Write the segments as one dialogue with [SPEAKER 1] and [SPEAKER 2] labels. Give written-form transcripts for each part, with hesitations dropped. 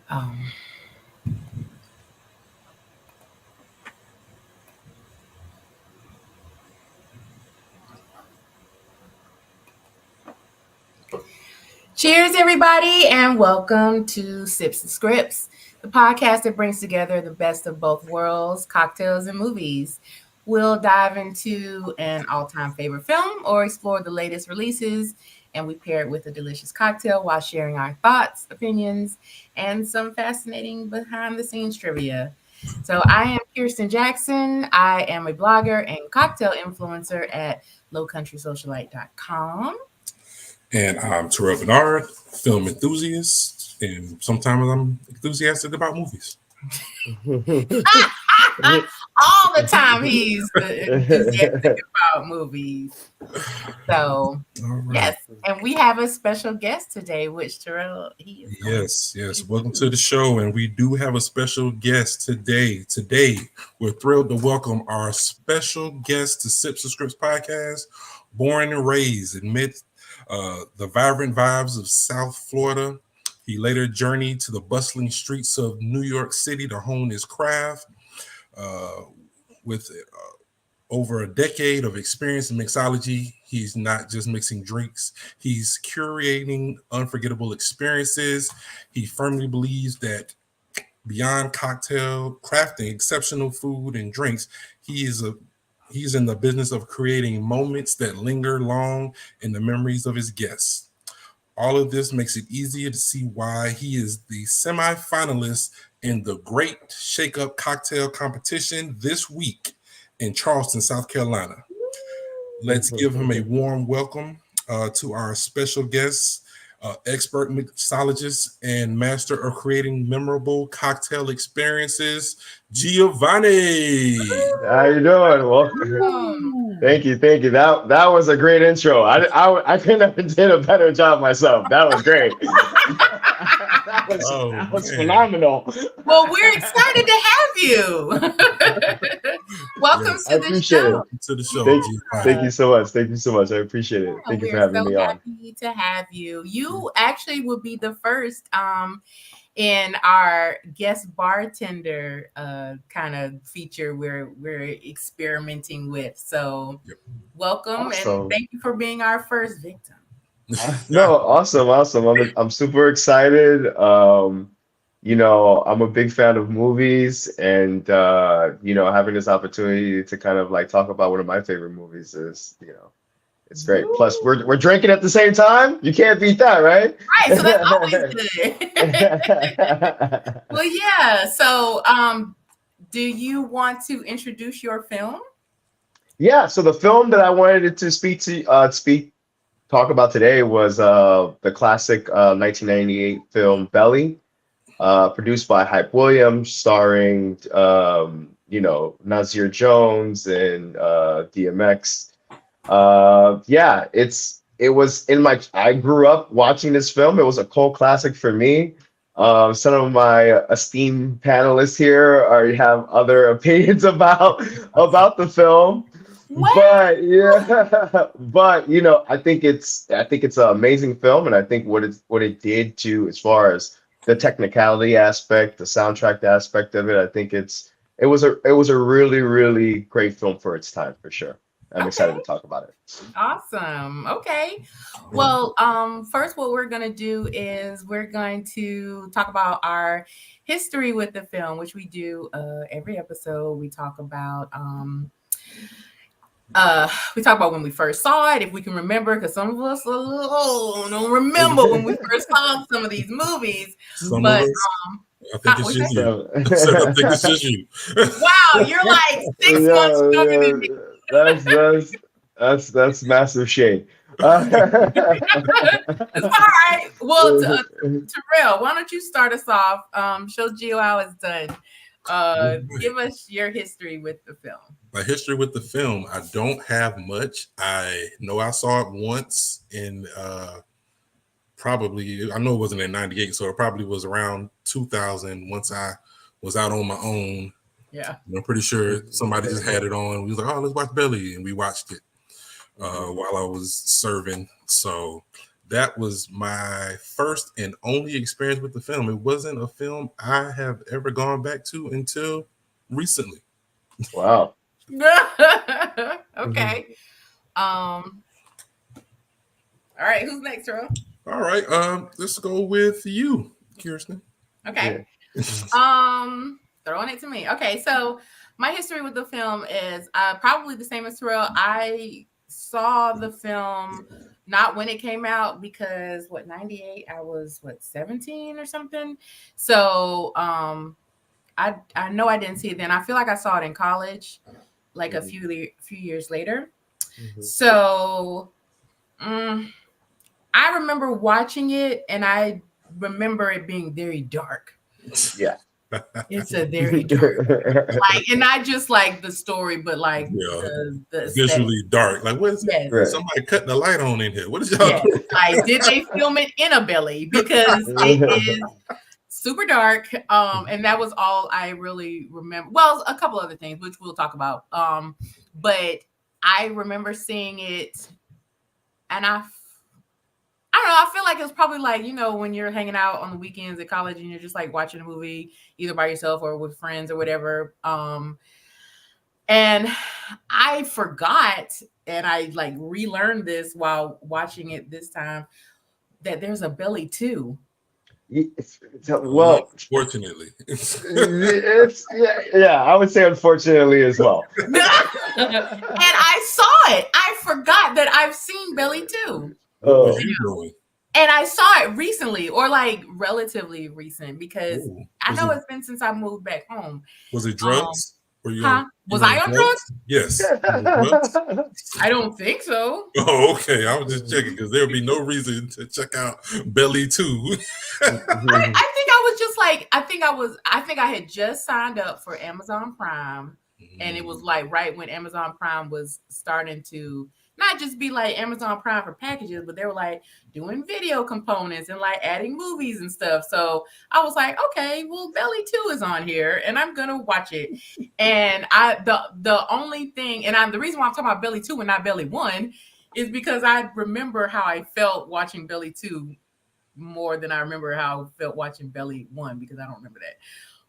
[SPEAKER 1] Um, Cheers, everybody, and welcome to Sips and Scripts, the podcast that brings together the best of both worlds, cocktails and movies. We'll dive into an all-time favorite film or explore the latest releases, and we pair it with a delicious cocktail while sharing our thoughts, opinions, and some fascinating behind-the-scenes trivia. So I am Kirsten Jackson. I am a blogger and cocktail influencer at lowcountrysocialite.com.
[SPEAKER 2] And I'm Taral Bernard, film enthusiast, and sometimes I'm enthusiastic about movies.
[SPEAKER 1] All the time he's enthusiastic about movies. So, yes, and we have a special guest today, which Taral, he is.
[SPEAKER 2] Yes. Welcome to the show, and we do have a special guest today. Today, we're thrilled to welcome our special guest to Sips and Scripts podcast, born and raised amid the vibrant vibes of South Florida. He later journeyed to the bustling streets of New York City to hone his craft. With over a decade of experience in mixology, he's not just mixing drinks, he's curating unforgettable experiences. He firmly believes that beyond cocktail crafting, exceptional food and drinks, he's in the business of creating moments that linger long in the memories of his guests. All of this makes it easier to see why he is the semi-finalist in the Great Shake-Up Cocktail Competition this week in Charleston, South Carolina. Let's give him a warm welcome to our special guest, expert mixologist and master of creating memorable cocktail experiences, Giovanni.
[SPEAKER 3] How you doing? Welcome. Thank you. That was a great intro. I couldn't have did a better job myself. That was great. that was phenomenal.
[SPEAKER 1] Well, we're excited to have you. Welcome to the show.
[SPEAKER 2] To the show.
[SPEAKER 3] Thank you so much. Thank you so much. I appreciate it. Thank you for having me on.
[SPEAKER 1] We're so happy to have you. You actually will be the first in our guest bartender kind of feature we're experimenting with. So welcome and thank you for being our first victim.
[SPEAKER 3] No, awesome. I'm super excited. I'm a big fan of movies, and having this opportunity to kind of like talk about one of my favorite movies is, it's great. Ooh. Plus, we're drinking at the same time. You can't beat that, right?
[SPEAKER 1] Right. So that's always good. Well, yeah. So, do you want to introduce your film?
[SPEAKER 3] Yeah. So the film that I wanted to talk about today was the classic 1998 film Belly, produced by Hype Williams, starring Nasir Jones and DMX. I grew up watching this film. It was a cult classic for me. Some of my esteemed panelists here already have other opinions about the film. What? But I think it's an amazing film, and I think what it did to, as far as the technicality aspect, the soundtrack aspect of it, I think it was a really, really great film for its time, for sure. I'm excited to talk about it.
[SPEAKER 1] Awesome. Okay. Well, first, what we're going to do is we're going to talk about our history with the film, which we do every episode. We talk about when we first saw it, if we can remember, because some of us are a little old, don't remember when we first saw some of these movies.
[SPEAKER 2] I think it's just you. I think it's just you.
[SPEAKER 1] Wow, you're like 6 months younger than me.
[SPEAKER 3] That's massive shade.
[SPEAKER 1] It's all right. Well, Taral, why don't you start us off? Show Gio how it's done. Give us your history with the film.
[SPEAKER 2] My history with the film, I don't have much. I know I saw it once in probably, I know it wasn't in 98, so it probably was around 2000 once I was out on my own.
[SPEAKER 1] Yeah.
[SPEAKER 2] I'm pretty sure somebody just had it on. We was like, oh, let's watch Belly. And we watched it while I was serving. So that was my first and only experience with the film. It wasn't a film I have ever gone back to until recently.
[SPEAKER 3] Wow.
[SPEAKER 1] Okay. All right, who's next, Earl?
[SPEAKER 2] All right, let's go with you, Kirsten.
[SPEAKER 1] Okay. Throwing it to me. Okay, so my history with the film is probably the same as Terrell. I saw the film not when it came out because 98 I was 17 or something. So I know I didn't see it then. I feel like I saw it in college, like a few years later. So I remember watching it, and I remember it being very dark.
[SPEAKER 3] Yeah.
[SPEAKER 1] It's a very dark, like, and not just like the story, but like the
[SPEAKER 2] visually dark. Like, what is
[SPEAKER 1] yes.
[SPEAKER 2] Right. Somebody cutting the light on in here? What is y'all doing?
[SPEAKER 1] Like, did they film it in a belly? Because it is super dark. And that was all I really remember. Well, a couple other things, which we'll talk about. But I remember seeing it, and I don't know. I feel like it was probably like, when you're hanging out on the weekends at college and you're just like watching a movie either by yourself or with friends or whatever. And I forgot, and I like relearned this while watching it this time, that there's a belly too.
[SPEAKER 3] Well,
[SPEAKER 2] unfortunately,
[SPEAKER 3] I would say unfortunately as well.
[SPEAKER 1] And I saw it. I forgot that I've seen belly too.
[SPEAKER 2] What was you doing?
[SPEAKER 1] And I saw it recently, or like relatively recent, because I know it's been since I moved back home.
[SPEAKER 2] Was it drugs?
[SPEAKER 1] Was I on drugs?
[SPEAKER 2] Yes.
[SPEAKER 1] I don't think so.
[SPEAKER 2] Oh, okay. I was just checking because there would be no reason to check out Belly 2.
[SPEAKER 1] I think I was just like, I think I had just signed up for Amazon Prime, and it was like right when Amazon Prime was starting to not just be like Amazon Prime for packages, but they were like doing video components and like adding movies and stuff. So I was like, okay, well, Belly 2 is on here and I'm going to watch it. And the only thing, and the reason why I'm talking about Belly 2 and not Belly 1 is because I remember how I felt watching Belly 2 more than I remember how I felt watching Belly 1, because I don't remember that.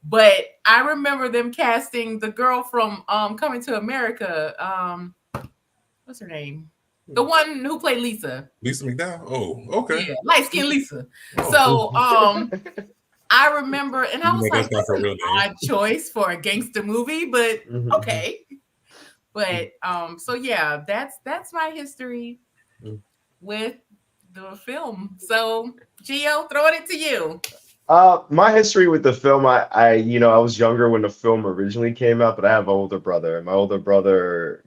[SPEAKER 1] But I remember them casting the girl from Coming to America. What's her name? The one who played Lisa.
[SPEAKER 2] Lisa McDowell? Oh, okay.
[SPEAKER 1] Yeah, light-skinned Lisa. So I remember, and I was like, that's an odd choice for a gangster movie, but okay. But so yeah, that's my history with the film. So Gio, throwing it to you.
[SPEAKER 3] My history with the film, I was younger when the film originally came out, but I have an older brother, and my older brother,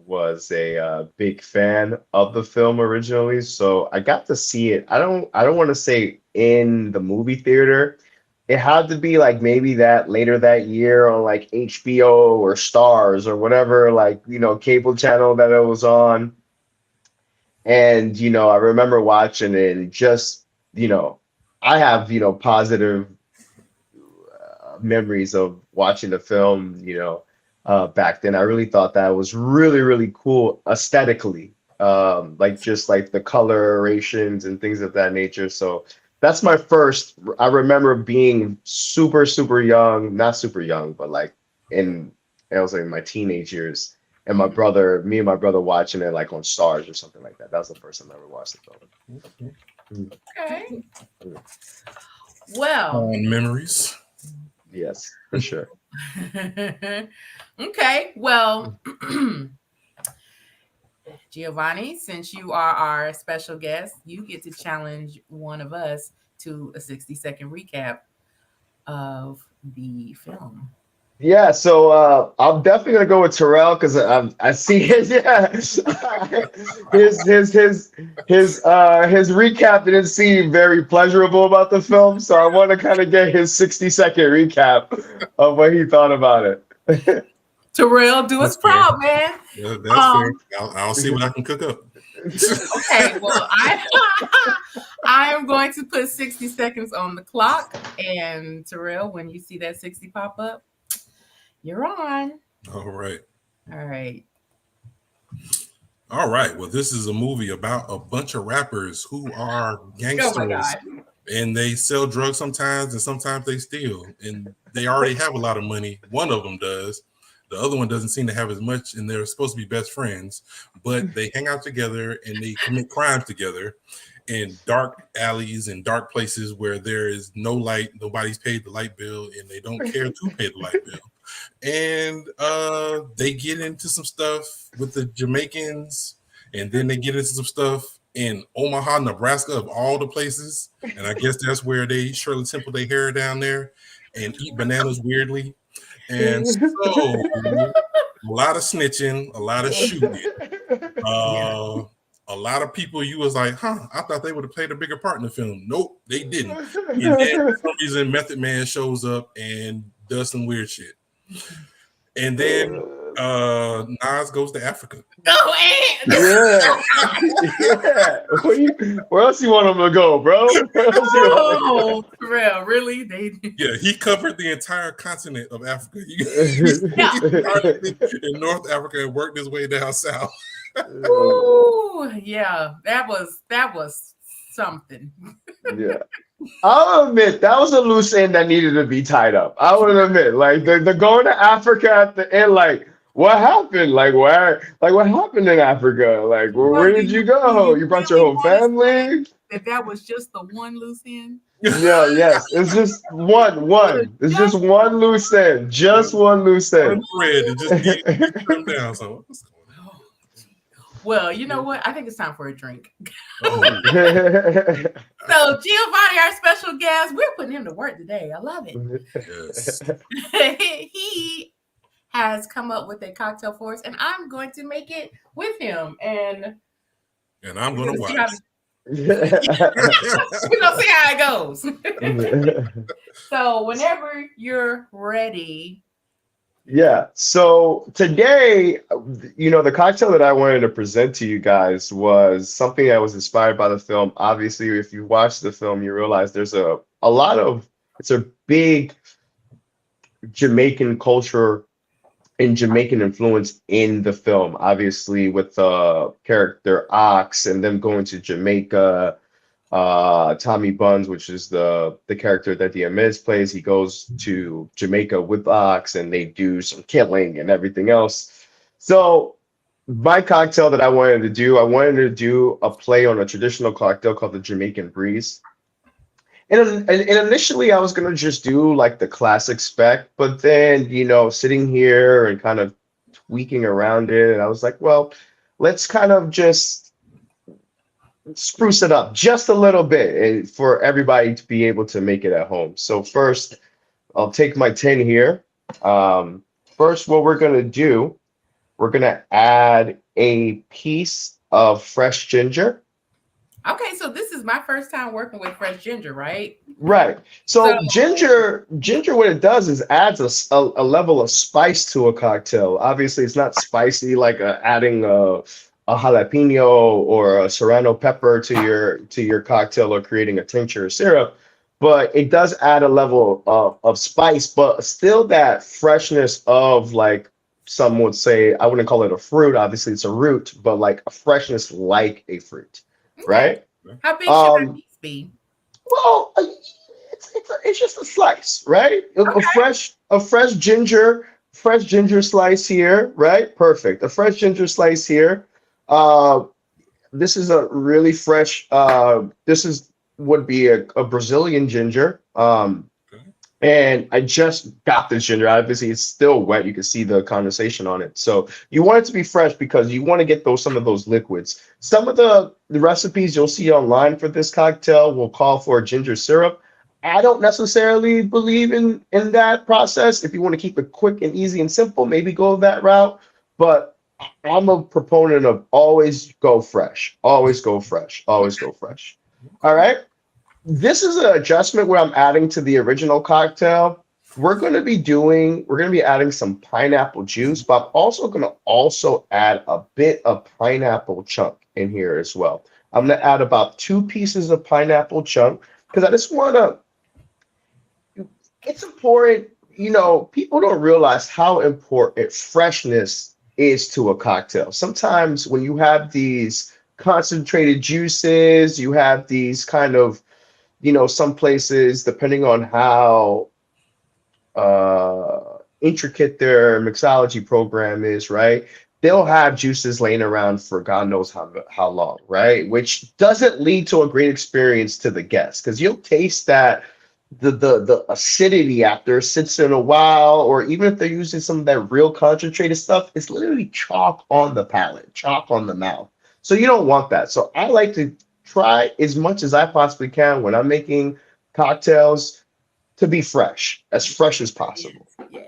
[SPEAKER 3] was a big fan of the film originally, so I got to see it. I don't want to say in the movie theater. It had to be like maybe that later that year on like HBO or Stars or whatever, like cable channel that it was on. And I remember watching it, and just I have positive memories of watching the film. Back then, I really thought that was really, really cool aesthetically, like just like the colorations and things of that nature. So that's my first. I remember being super, super young, not super young, but like I was like in my teenage years, and me and my brother watching it like on Stars or something like that. That was the first time I ever watched the film.
[SPEAKER 1] Okay. Well,
[SPEAKER 2] memories.
[SPEAKER 3] Yes, for sure.
[SPEAKER 1] Okay, well, Giovanni, since you are our special guest, you get to challenge one of us to a 60-second recap of the film.
[SPEAKER 3] Yeah, so I'm definitely gonna go with Taral because I see his his recap didn't seem very pleasurable about the film, so I want to kind of get his 60-second recap of what he thought about it.
[SPEAKER 1] Terrell, do us proud, man.
[SPEAKER 2] Yeah, that's fair. I'll see what I can cook up.
[SPEAKER 1] Okay, well, I am going to put 60 seconds on the clock, and Terrell, when you see that 60 pop up, you're on.
[SPEAKER 2] All right.
[SPEAKER 1] All right.
[SPEAKER 2] All right. Well, this is a movie about a bunch of rappers who are
[SPEAKER 1] Oh my
[SPEAKER 2] gangsters,
[SPEAKER 1] God.
[SPEAKER 2] and they sell drugs sometimes, and sometimes they steal. And they already have a lot of money. One of them does. The other one doesn't seem to have as much, and they're supposed to be best friends, but they hang out together and they commit crimes together in dark alleys and dark places where there is no light, nobody's paid the light bill, and they don't care to pay the light bill. And they get into some stuff with the Jamaicans, and then they get into some stuff in Omaha, Nebraska, of all the places. And I guess that's where they Shirley Temple their hair down there and eat bananas weirdly. And so a lot of snitching, a lot of shooting, a lot of people you was like, I thought they would have played a bigger part in the film. Nope, they didn't. And then for some reason Method Man shows up and does some weird shit. And then Nas goes to Africa.
[SPEAKER 1] Oh, and
[SPEAKER 3] Yeah. Where else you want him to go, bro?
[SPEAKER 1] oh, for real, really?
[SPEAKER 2] Yeah, he covered the entire continent of Africa. He started in North Africa and worked his way down south.
[SPEAKER 1] Ooh, yeah, that was something.
[SPEAKER 3] Yeah. I'll admit that was a loose end that needed to be tied up. I would admit, like the going to Africa at the end, like what happened? Like what happened in Africa? Like where did you go? You brought your whole family?
[SPEAKER 1] That was just the one loose end.
[SPEAKER 3] Yeah, yes. It's just one. It's just one loose end. Just one loose end.
[SPEAKER 2] Thread and just get trimmed down. So what's going on?
[SPEAKER 1] Well, you know what? I think it's time for a drink.
[SPEAKER 2] Oh.
[SPEAKER 1] So Giovanni, our special guest, we're putting him to work today. I love it.
[SPEAKER 2] Yes.
[SPEAKER 1] He has come up with a cocktail for us, and I'm going to make it with him. And
[SPEAKER 2] I'm going to watch.
[SPEAKER 1] We're going to see how it goes. So whenever you're ready.
[SPEAKER 3] Yeah. So today, the cocktail that I wanted to present to you guys was something that was inspired by the film. Obviously, if you watch the film, you realize there's it's a big Jamaican culture and Jamaican influence in the film, obviously with the character Ox and them going to Jamaica. Tommy Buns, which is the character that DMX plays, he goes to Jamaica with Ox and they do some killing and everything else. So my cocktail that I wanted to do a play on a traditional cocktail called the Jamaican Breeze. And initially I was gonna just do like the classic spec, but then sitting here and kind of tweaking around it, and I was like, well, let's kind of just spruce it up just a little bit for everybody to be able to make it at home. So first, I'll take my tin here. First, what we're gonna do, we're gonna add a piece of fresh ginger.
[SPEAKER 1] Okay, so this is my first time working with fresh ginger, right?
[SPEAKER 3] Right. So ginger, what it does is adds a level of spice to a cocktail. Obviously, it's not spicy like adding a jalapeno or a serrano pepper to your cocktail or creating a tincture or syrup, but it does add a level of spice, but still that freshness of, like some would say, I wouldn't call it a fruit, obviously it's a root, but like a freshness like a fruit. Right?
[SPEAKER 1] How big should that piece be?
[SPEAKER 3] Well, it's just a slice, right? Okay. A fresh ginger slice here, right? Perfect. A fresh ginger slice here. This is a really fresh. Would be a Brazilian ginger. And I just got this ginger. Obviously, it's still wet. You can see the condensation on it. So you want it to be fresh because you want to get some of those liquids. Some of the recipes you'll see online for this cocktail will call for ginger syrup. I don't necessarily believe in that process. If you want to keep it quick and easy and simple, maybe go that route. But I'm a proponent of always go fresh. Always go fresh. Always go fresh. All right. This is an adjustment where I'm adding to the original cocktail. We're going to be adding some pineapple juice, but I'm also going to add a bit of pineapple chunk in here as well. I'm going to add about 2 pieces of pineapple chunk because I just want to, it's important, people don't realize how important freshness is to a cocktail. Sometimes when you have these concentrated juices, you have these kind of, some places, depending on how intricate their mixology program is, right? They'll have juices laying around for God knows how long, right? Which doesn't lead to a great experience to the guests because you'll taste that the acidity after it sits in a while, or even if they're using some of that real concentrated stuff, it's literally chalk on the palate, chalk on the mouth. So you don't want that. So I like to try as much as I possibly can when I'm making cocktails to be fresh as possible.
[SPEAKER 1] Yeah.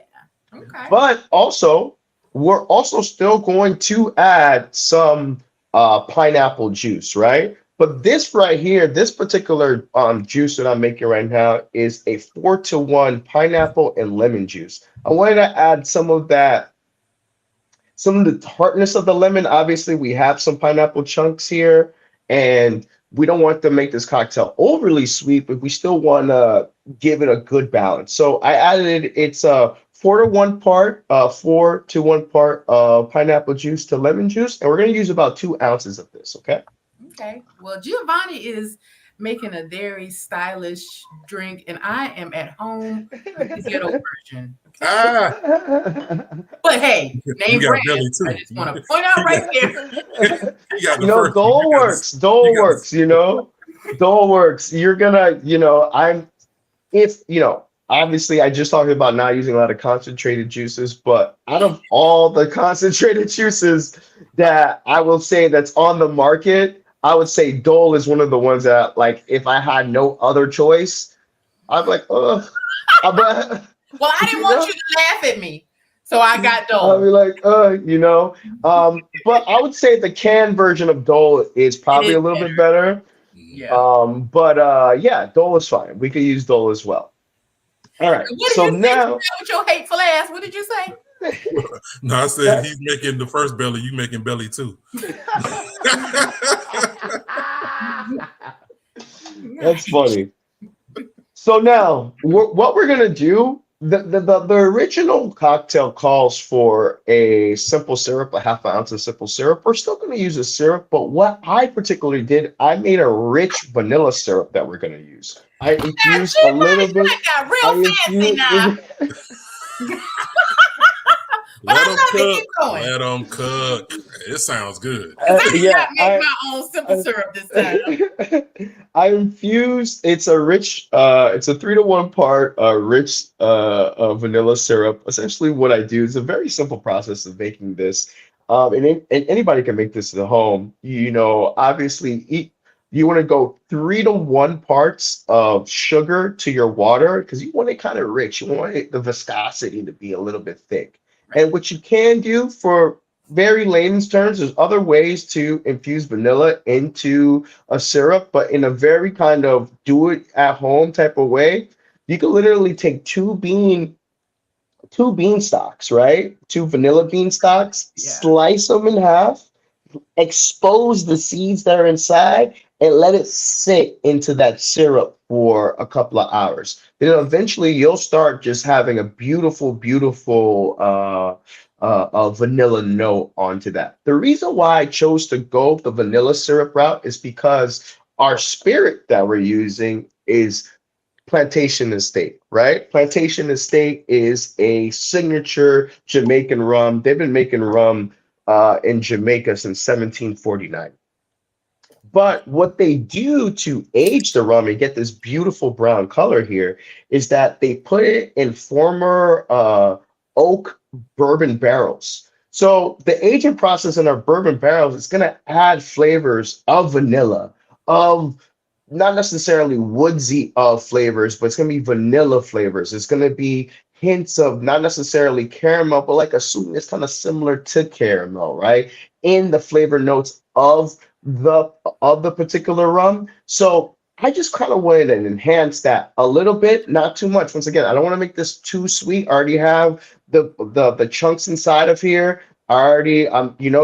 [SPEAKER 1] Okay.
[SPEAKER 3] But also, we're also still going to add some pineapple juice, right? But this right here, this particular juice that I'm making right now is a 4-to-1 pineapple and lemon juice. I wanted to add some of the tartness of the lemon. Obviously, we have some pineapple chunks here, and we don't want to make this cocktail overly sweet, but we still want to give it a good balance. So I added it's a 4-to-1 part pineapple juice to lemon juice, and we're going to use about 2 ounces of this. Okay.
[SPEAKER 1] Okay. Well, Giovanni is making a very stylish drink, and I am at home with the ghetto version.
[SPEAKER 2] Ah,
[SPEAKER 1] But hey,
[SPEAKER 2] you
[SPEAKER 1] name
[SPEAKER 2] got
[SPEAKER 1] brand.
[SPEAKER 2] belly too.
[SPEAKER 1] I just want to point out right there.
[SPEAKER 2] You got the first one.
[SPEAKER 3] Dole works. Dole works. Dole works. You're gonna, obviously I just talked about not using a lot of concentrated juices, but out of all the concentrated juices that I will say that's on the market, I would say Dole is one of the ones that, like, if I had no other choice, I'd be like, ugh.
[SPEAKER 1] Well, I didn't want you to laugh at me, so I got
[SPEAKER 3] I'll be
[SPEAKER 1] Dole.
[SPEAKER 3] like, but I would say the canned version of Dole is probably
[SPEAKER 1] is
[SPEAKER 3] a little bit better.
[SPEAKER 1] Yeah.
[SPEAKER 3] Yeah, Dole is fine. We could use Dole as well. All right.
[SPEAKER 1] What did
[SPEAKER 3] So
[SPEAKER 1] you say
[SPEAKER 3] now,
[SPEAKER 1] with your hateful ass? What did you say?
[SPEAKER 2] No, I said he's making the first belly. You making belly too.
[SPEAKER 3] that's funny. So now, what we're gonna do? The original cocktail calls for a simple syrup, a half an ounce of simple syrup. We're still going to use a syrup, but what I particularly did, I made a rich vanilla syrup that we're going to use. I infused a little bit.
[SPEAKER 1] Got real fancy now. But
[SPEAKER 2] Let
[SPEAKER 1] I
[SPEAKER 2] them
[SPEAKER 1] love it.
[SPEAKER 2] cook.
[SPEAKER 1] Keep going.
[SPEAKER 2] Let them cook. It sounds good.
[SPEAKER 1] I did not make my own simple syrup this time.
[SPEAKER 3] I infused. It's a 3-to-1 part rich vanilla syrup. Essentially, what I do is a very simple process of making this. And anybody can make this at home. Obviously, you want to go 3-to-1 parts of sugar to your water because you want it kind of rich. You want the viscosity to be a little bit thick. And what you can do for very layman's terms, there's other ways to infuse vanilla into a syrup, but in a very kind of do it at home type of way. You can literally take two bean stalks, right? 2 vanilla bean stalks, slice them in half, expose the seeds that are inside, and let it sit into that syrup for a couple of hours. Then eventually you'll start just having a beautiful, beautiful vanilla note onto that. The reason why I chose to go the vanilla syrup route is because our spirit that we're using is Plantation Estate, right? Plantation Estate is a signature Jamaican rum. They've been making rum in Jamaica since 1749. But what they do to age the rum and get this beautiful brown color here is that they put it in former oak bourbon barrels. So the aging process in our bourbon barrels is going to add flavors of vanilla, of not necessarily woodsy flavors, but it's going to be vanilla flavors. It's going to be hints of not necessarily caramel, but like a sweetness kind of similar to caramel, right? In the flavor notes of the particular rum. So I just kind of wanted to enhance that a little bit, not too much. Once again, I don't want to make this too sweet. I already have the chunks inside of here. I already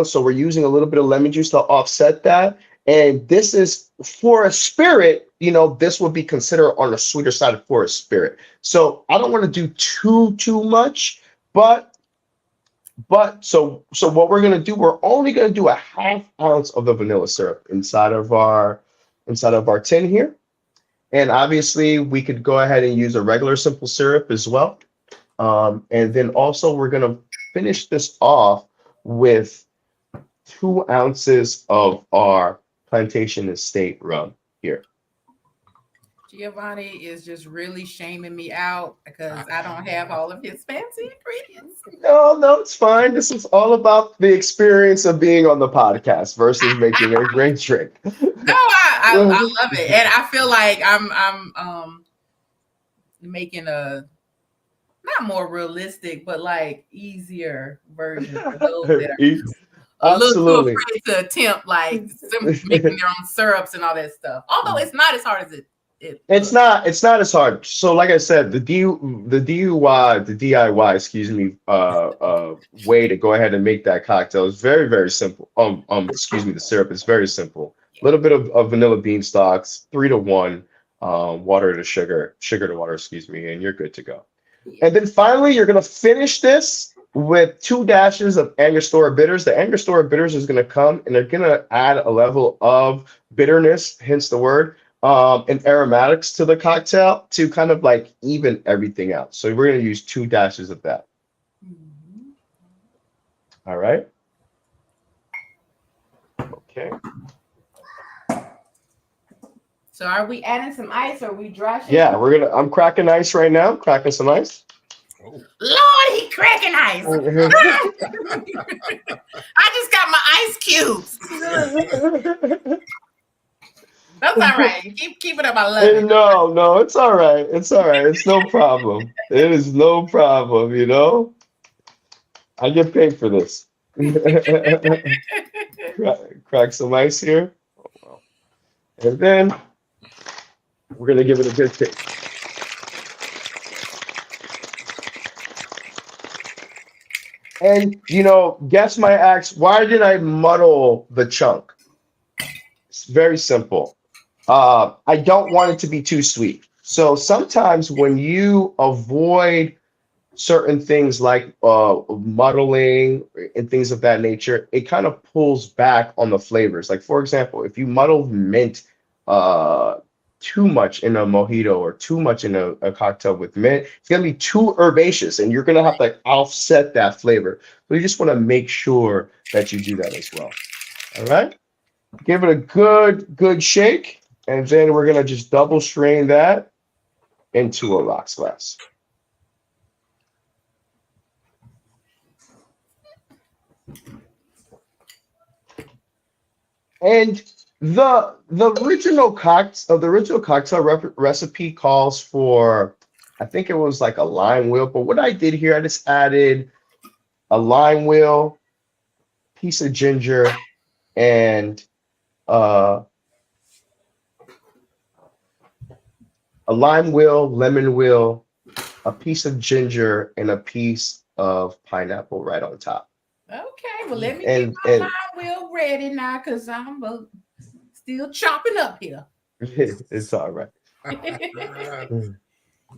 [SPEAKER 3] so we're using a little bit of lemon juice to offset that. And this is for a spirit, this would be considered on the sweeter side for a spirit. So I don't want to do too much, but But so what we're gonna do, we're only gonna do a half ounce of the vanilla syrup inside of our tin here. And obviously we could go ahead and use a regular simple syrup as well. And then also we're gonna finish this off with 2 ounces of our plantation estate rum here.
[SPEAKER 1] Giovanni is just really shaming me out because I don't have all of his fancy ingredients.
[SPEAKER 3] No, it's fine. This is all about the experience of being on the podcast versus making a great drink.
[SPEAKER 1] No, I love it, and I feel like I'm making a not more realistic, but like easier version for those that are a little too
[SPEAKER 3] Absolutely.
[SPEAKER 1] afraid to attempt like making their own syrups and all that stuff. Although it's not as hard as it
[SPEAKER 3] It's not as hard. So like I said, the DIY, excuse me, way to go ahead and make that cocktail is very, very simple. Excuse me, the syrup is very simple. A little bit of vanilla bean stalks, 3 to 1, water to sugar to water, excuse me, and you're good to go. And then finally, you're gonna finish this with 2 dashes of Angostura bitters. The Angostura bitters is gonna come and they're gonna add a level of bitterness, hence the word, and aromatics to the cocktail to kind of like even everything out. So we're going to use 2 dashes of that.
[SPEAKER 1] Mhm.
[SPEAKER 3] All right. Okay.
[SPEAKER 1] So are we adding some ice or are we dry?
[SPEAKER 3] Yeah, I'm cracking ice right now. Cracking some ice.
[SPEAKER 2] Oh.
[SPEAKER 1] Lord, he cracking ice. I just got my ice cubes. That's all right. Keep it up. I love it.
[SPEAKER 3] No, it's all right. It's all right. It's no problem. It is no problem, you know? I get paid for this. Crack some ice here. And then we're going to give it a good taste. And, guests might ask, why did I muddle the chunk? It's very simple. I don't want it to be too sweet. So sometimes when you avoid certain things like muddling and things of that nature, it kind of pulls back on the flavors. Like, for example, if you muddle mint too much in a mojito or too much in a cocktail with mint, it's going to be too herbaceous and you're going to have to offset that flavor. So you just want to make sure that you do that as well. All right. Give it a good shake. And then we're going to just double strain that into a rocks glass. And the original cocktail recipe calls for, I think it was like a lime wheel. But what I did here, I just added a lime wheel, piece of ginger, and a lime wheel, lemon wheel, a piece of ginger, and a piece of pineapple right on top.
[SPEAKER 1] Okay, well, let me get my lime wheel ready now because I'm still chopping up here.
[SPEAKER 3] It's all right.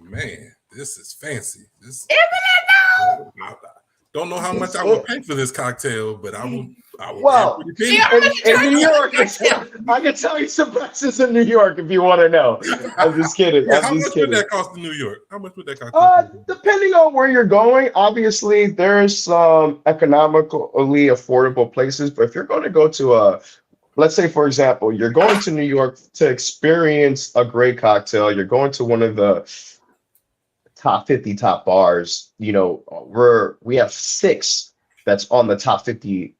[SPEAKER 2] Man, this is fancy.
[SPEAKER 1] Isn't it though?
[SPEAKER 2] I don't know how much I would pay for this cocktail, but I will.
[SPEAKER 3] Well, in New York, I can tell you some prices in New York if you want to know. I'm just kidding.
[SPEAKER 2] Yeah, how much would that cost in New York? How much would that cost?
[SPEAKER 3] Depending on where you're going, obviously there's some economically affordable places. But if you're going to go to let's say, for example, you're going to New York to experience a great cocktail, you're going to one of the top 50 top bars, we have 6 that's on the top 50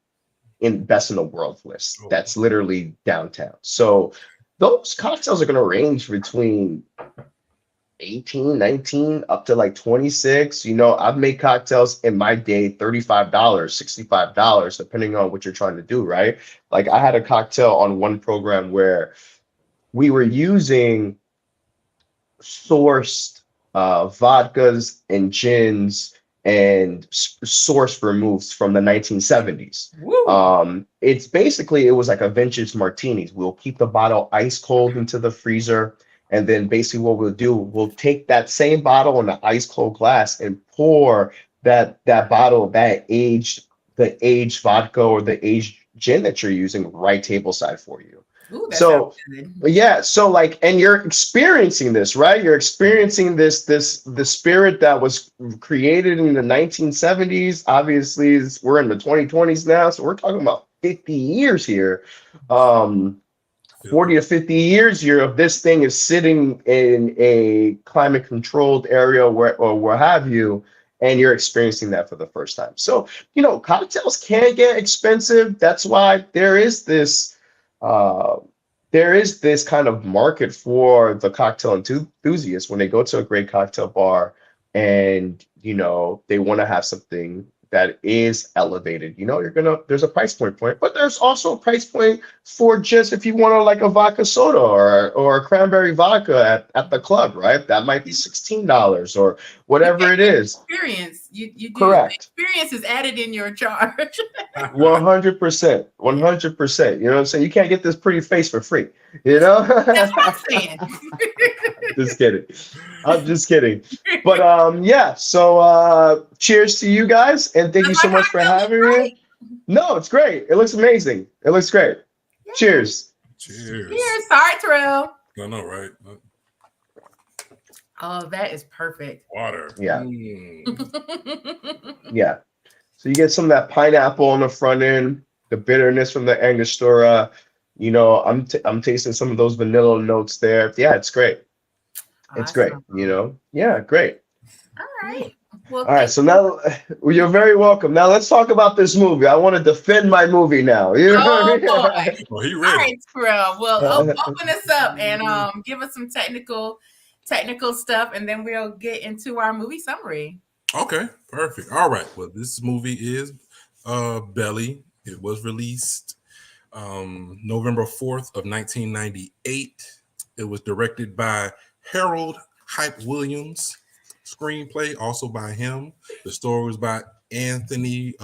[SPEAKER 3] in best in the world list. That's literally downtown. So those cocktails are going to range between 18, 19 up to like 26. I've made cocktails in my day $35, $65, depending on what you're trying to do, right? Like I had a cocktail on one program where we were using sourced vodkas and gins and source vermouths from the 1970s. It was like a vintage martinis. We'll keep the bottle ice cold into the freezer. And then basically what we'll do, we'll take that same bottle in an ice cold glass and pour that bottle, the aged vodka or the aged gin that you're using right table side for you.
[SPEAKER 1] Ooh, that sounds
[SPEAKER 3] So
[SPEAKER 1] good.
[SPEAKER 3] yeah, so like, and you're experiencing this, right? You're experiencing the spirit that was created in the 1970s. Obviously, we're in the 2020s now, so we're talking about 50 years here. Um, 40 to 50 years here of this thing is sitting in a climate controlled area where or what have you, and you're experiencing that for the first time. So, cocktails can get expensive. That's why uh, there is this kind of market for the cocktail enthusiasts when they go to a great cocktail bar and they want to have something that is elevated. There's a price point for it, but there's also a price point for just if you want to like a vodka soda or a cranberry vodka at the club, right? That might be $16 or
[SPEAKER 1] You
[SPEAKER 3] whatever
[SPEAKER 1] get
[SPEAKER 3] it
[SPEAKER 1] the
[SPEAKER 3] is.
[SPEAKER 1] experience. You do. The
[SPEAKER 3] Correct.
[SPEAKER 1] experience is added in your charge.
[SPEAKER 3] 100%. 100%. You know what I'm saying? You can't get this pretty face for free, you
[SPEAKER 1] That's
[SPEAKER 3] know?
[SPEAKER 1] what I'm saying.
[SPEAKER 3] Just kidding. I'm just kidding. But yeah, so cheers to you guys and thank you
[SPEAKER 1] Does
[SPEAKER 3] so
[SPEAKER 1] my
[SPEAKER 3] much for
[SPEAKER 1] cocktail look
[SPEAKER 3] having
[SPEAKER 1] right?
[SPEAKER 3] me. No, it's great. It looks amazing. It looks great.
[SPEAKER 1] Yeah.
[SPEAKER 3] Cheers.
[SPEAKER 2] Cheers.
[SPEAKER 1] Here, sorry, Terrell.
[SPEAKER 2] I know, right?
[SPEAKER 1] Oh, that is perfect.
[SPEAKER 2] Water.
[SPEAKER 3] Yeah.
[SPEAKER 2] Mm.
[SPEAKER 3] Yeah. So you get some of that pineapple on the front end, the bitterness from the Angostura. I'm tasting some of those vanilla notes there. Yeah, it's great. It's great.
[SPEAKER 1] Awesome.
[SPEAKER 3] Yeah, great.
[SPEAKER 1] All right. Well,
[SPEAKER 3] All right,
[SPEAKER 1] thank
[SPEAKER 3] so
[SPEAKER 1] you.
[SPEAKER 3] now you're very welcome. Now let's talk about this movie. I want to defend my movie now. You know
[SPEAKER 1] Oh boy.
[SPEAKER 3] what I
[SPEAKER 2] Oh, he
[SPEAKER 1] All
[SPEAKER 2] ready.
[SPEAKER 1] right, Terrell. Well,
[SPEAKER 3] mean?
[SPEAKER 1] open us up and give us some technical stuff, and then we'll get into our movie summary.
[SPEAKER 2] Okay, perfect. All right. Well, this movie is Belly. It was released November 4th of 1998. It was directed by Harold Hype Williams. Screenplay also by him. The story was by Anthony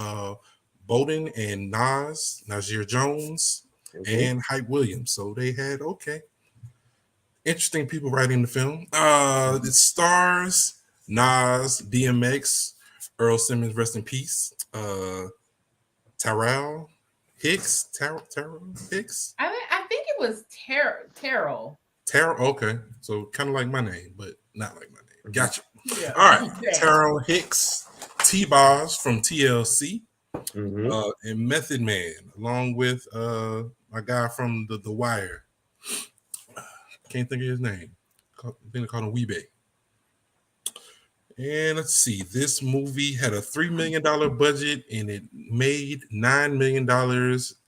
[SPEAKER 2] Bowden and Nasir Jones,
[SPEAKER 3] Mhm.
[SPEAKER 2] and Hype Williams. So they had interesting people writing the film. It stars Nas, DMX, Earl Simmons, rest in peace. Taral Hicks, Taral Hicks,
[SPEAKER 1] I think it was Terrell.
[SPEAKER 2] Okay, so kind of like my name, but not like my name. Gotcha.
[SPEAKER 1] Yeah.
[SPEAKER 2] All right,
[SPEAKER 1] Yeah.
[SPEAKER 2] Taral Hicks, T-Boz from TLC,
[SPEAKER 3] Mhm.
[SPEAKER 2] and Method Man, along with my guy from the Wire. Can't think of his name. I think they call him Weebay. And let's see, this movie had a $3 million budget and it made $9 million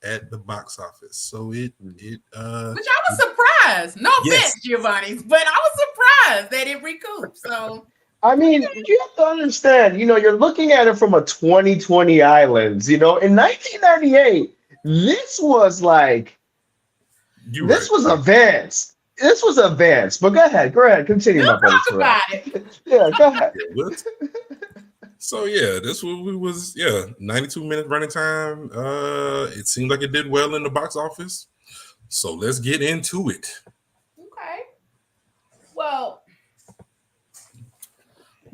[SPEAKER 2] at the box office. So it
[SPEAKER 1] Which I was surprised. No
[SPEAKER 2] Yes.
[SPEAKER 1] offense, Giovanni, but I was surprised that it recouped. So
[SPEAKER 3] I mean, you have to understand, you're looking at it from a 2020 islands. In 1998, this was like, this was advanced. This was advanced. But go ahead, continue,
[SPEAKER 1] we'll
[SPEAKER 3] my brother.
[SPEAKER 1] talk about it.
[SPEAKER 3] Yeah, go ahead.
[SPEAKER 2] So yeah, this movie was 92-minute running time. It seemed like it did well in the box office. So let's get into it.
[SPEAKER 1] Okay. Well,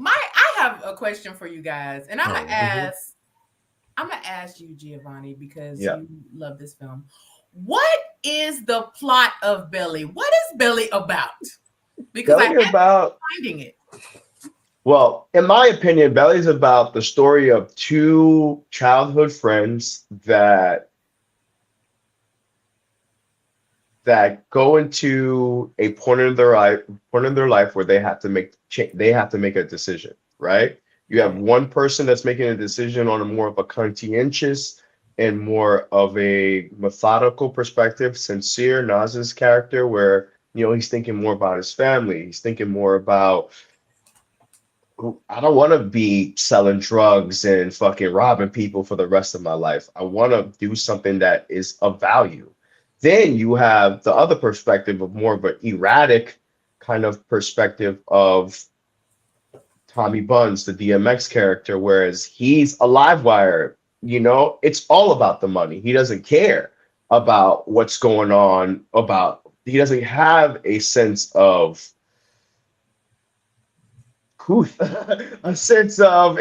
[SPEAKER 1] I have a question for you guys, and I'm gonna ask you, Giovanni, because you love this film. What is the plot of Belly? What is Belly about? Because
[SPEAKER 3] Belly about
[SPEAKER 1] finding it.
[SPEAKER 3] Well, in my opinion, Belly's about the story of two childhood friends that go into a point in their life where they have to make a decision, right? You have one person that's making a decision on a more of a conscientious and more of a methodical perspective. Sincere, Nas's character, where he's thinking more about his family. He's thinking more about, I don't want to be selling drugs and fucking robbing people for the rest of my life. I want to do something that is of value. Then you have the other perspective of more of an erratic kind of perspective of Tommy Buns, the DMX character, whereas he's a live wire. It's all about the money. He doesn't care about what's going on, he doesn't have a sense of a sense of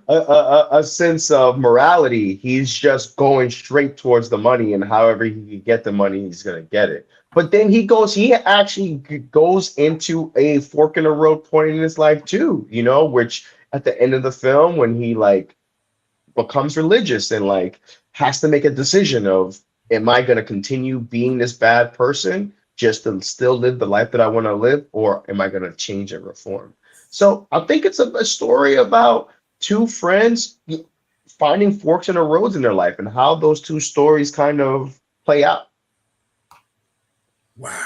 [SPEAKER 3] a sense of morality. He's just going straight towards the money, and however he can get the money, he's gonna get it. But then he actually goes into a fork in the road point in his life too, which at the end of the film when he like becomes religious and like has to make a decision of am I going to continue being this bad person just to still live the life that I want to live, or am I going to change and reform? So I think it's a story about two friends finding forks in the roads in their life and how those two stories kind of play out.
[SPEAKER 2] Wow.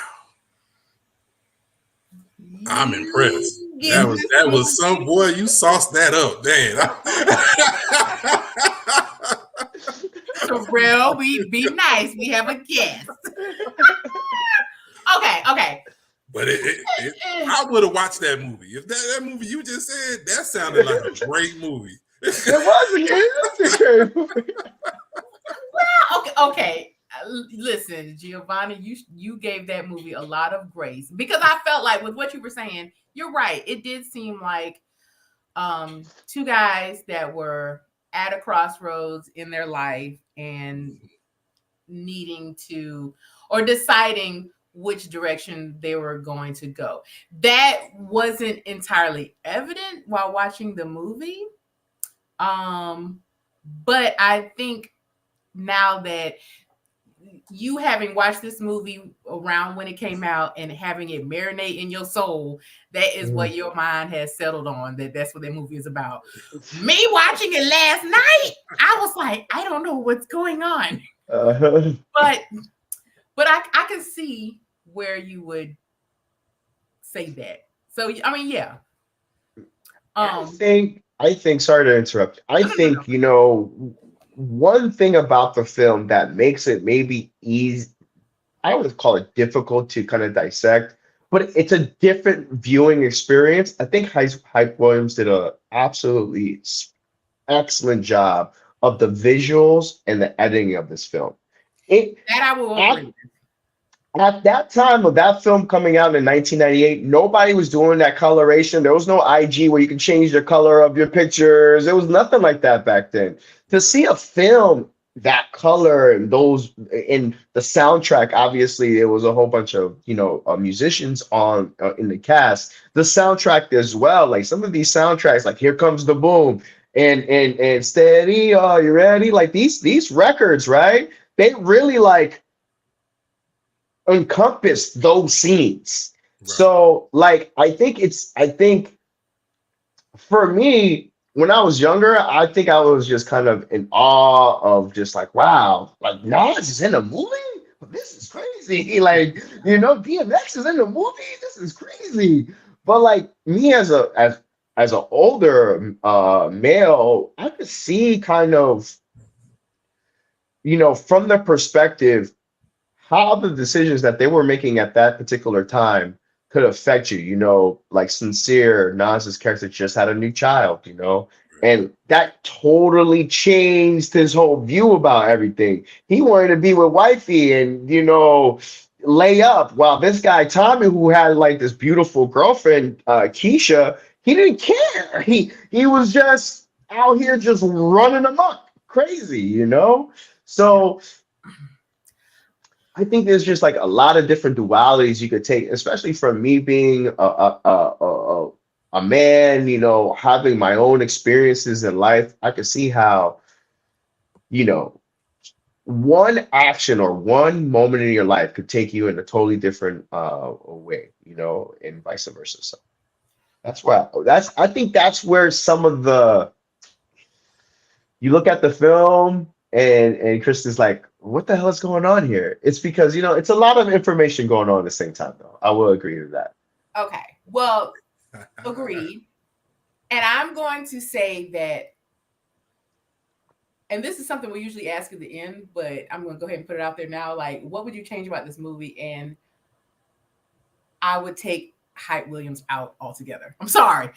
[SPEAKER 2] I'm impressed. That was some boy. You sauced that up,
[SPEAKER 1] man. Terrell, we be nice. We have a guest. Okay.
[SPEAKER 2] But I would have watched that movie. If that movie you just said, that sounded like a great movie.
[SPEAKER 3] It was a great movie.
[SPEAKER 1] Well, okay. Listen, Giovanni, you gave that movie a lot of grace because I felt like with what you were saying, you're right. It did seem like two guys that were at a crossroads in their life and needing to or deciding which direction they were going to go. That wasn't entirely evident while watching the movie. But I think now that you having watched this movie around when it came out and having it marinate in your soul, that is what your mind has settled on, that's what that movie is about. Me watching it last night, I was like, I don't know what's going on. But I can see where you would say that. So, I mean, yeah.
[SPEAKER 3] I think, sorry to interrupt. I think, one thing about the film that makes it maybe easy, I don't want to call it difficult to kind of dissect, but it's a different viewing experience. I think Hype Williams did an absolutely excellent job of the visuals and the editing of this film.
[SPEAKER 1] That I will agree.
[SPEAKER 3] At that time of that film coming out in 1998, nobody was doing that coloration. There was no IG where you can change the color of your pictures. There was nothing like that back then. To see a film that color and those in the soundtrack, obviously there was a whole bunch of musicians on in the cast. The soundtrack as well, like some of these soundtracks, like Here Comes the Boom and Steady, Are You Ready? Like these records, right? They really like encompass those scenes. Right. So like I think for me, when I was younger, I think I was just kind of in awe of just like, wow, like Nas is in a movie? This is crazy. Like, DMX is in the movie? This is crazy. But like me as an older male, I could see kind of, from the perspective how the decisions that they were making at that particular time could affect you. Like Sincere, Nas's character just had a new child, and that totally changed his whole view about everything. He wanted to be with wifey and, lay up, while this guy, Tommy, who had like this beautiful girlfriend, Keisha, he didn't care. He was just out here just running amok, crazy, So I think there's just like a lot of different dualities you could take, especially from me being a man, having my own experiences in life. I could see how, one action or one moment in your life could take you in a totally different way, and vice versa. So I think that's where some of you look at the film and Chris is like, what the hell is going on here? It's because, it's a lot of information going on at the same time, though. I will agree to that.
[SPEAKER 1] Okay. Well, agreed. And I'm going to say that, and this is something we usually ask at the end, but I'm going to go ahead and put it out there now. Like, what would you change about this movie? And I would take Hype Williams out altogether. I'm sorry.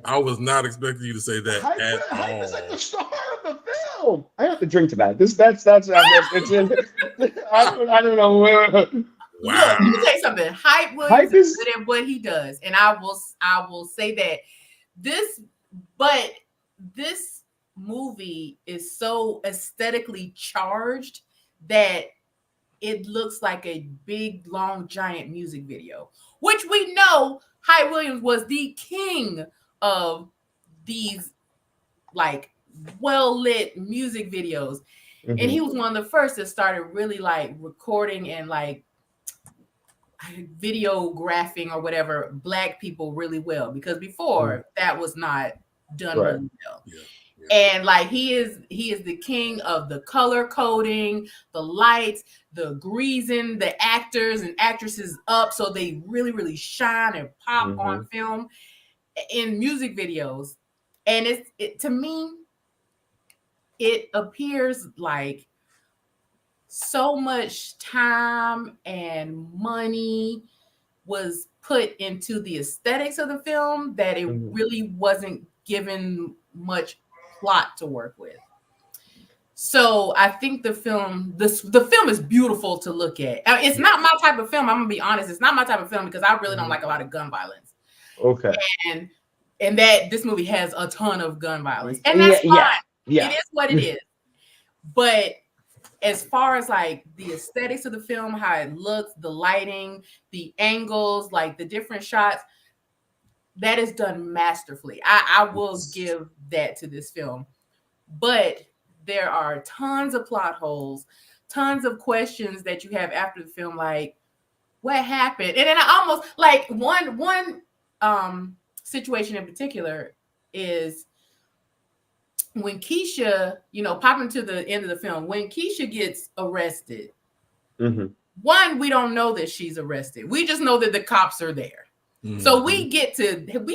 [SPEAKER 2] I was not expecting you to say that at all.
[SPEAKER 3] It's like the star of the film. I have to drink to that. I don't know.
[SPEAKER 1] Look, let me tell you something. Hype Williams
[SPEAKER 3] Hype is
[SPEAKER 1] is good at what he does, and I will say that this movie is so aesthetically charged that it looks like a big, long, giant music video, which we know Hype Williams was the king of these like well-lit music videos. And he was one of the first that started really like recording and like videographing or whatever Black people really well, because before that was not done really well. And like he is the king of the color coding, the lights, the greasing the actors and actresses up so they really shine and pop on film in music videos. And to me, it appears like so much time and money was put into the aesthetics of the film that it really wasn't given much plot to work with. So I think the film is beautiful to look at. I mean, it's not my type of film. I'm gonna be honest. It's not my type of film because I really don't like a lot of gun violence.
[SPEAKER 3] Okay.
[SPEAKER 1] And that this movie has a ton of gun violence, and that's fine.
[SPEAKER 3] Yeah.
[SPEAKER 1] It is what it is. But as far as like the aesthetics of the film, how it looks, the lighting, the angles, like the different shots, that is done masterfully. I will give that to this film. But there are tons of plot holes, tons of questions that you have after the film, like what happened? And then I almost like one situation in particular is when Keisha, popping to the end of the film, when Keisha gets arrested, one, we don't know that she's arrested. We just know that the cops are there. So we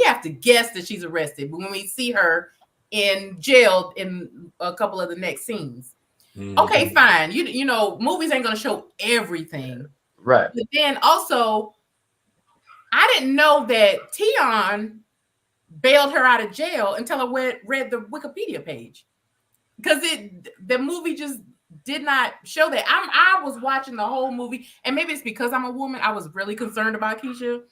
[SPEAKER 1] have to guess that she's arrested. But when we see her in jail in a couple of the next scenes, okay, fine. You know, movies ain't gonna show everything.
[SPEAKER 3] Right.
[SPEAKER 1] But then also, I didn't know that Tion bailed her out of jail until I read the Wikipedia page, because the movie just did not show that. I was watching the whole movie, and maybe it's because I'm a woman. I was really concerned about Keisha.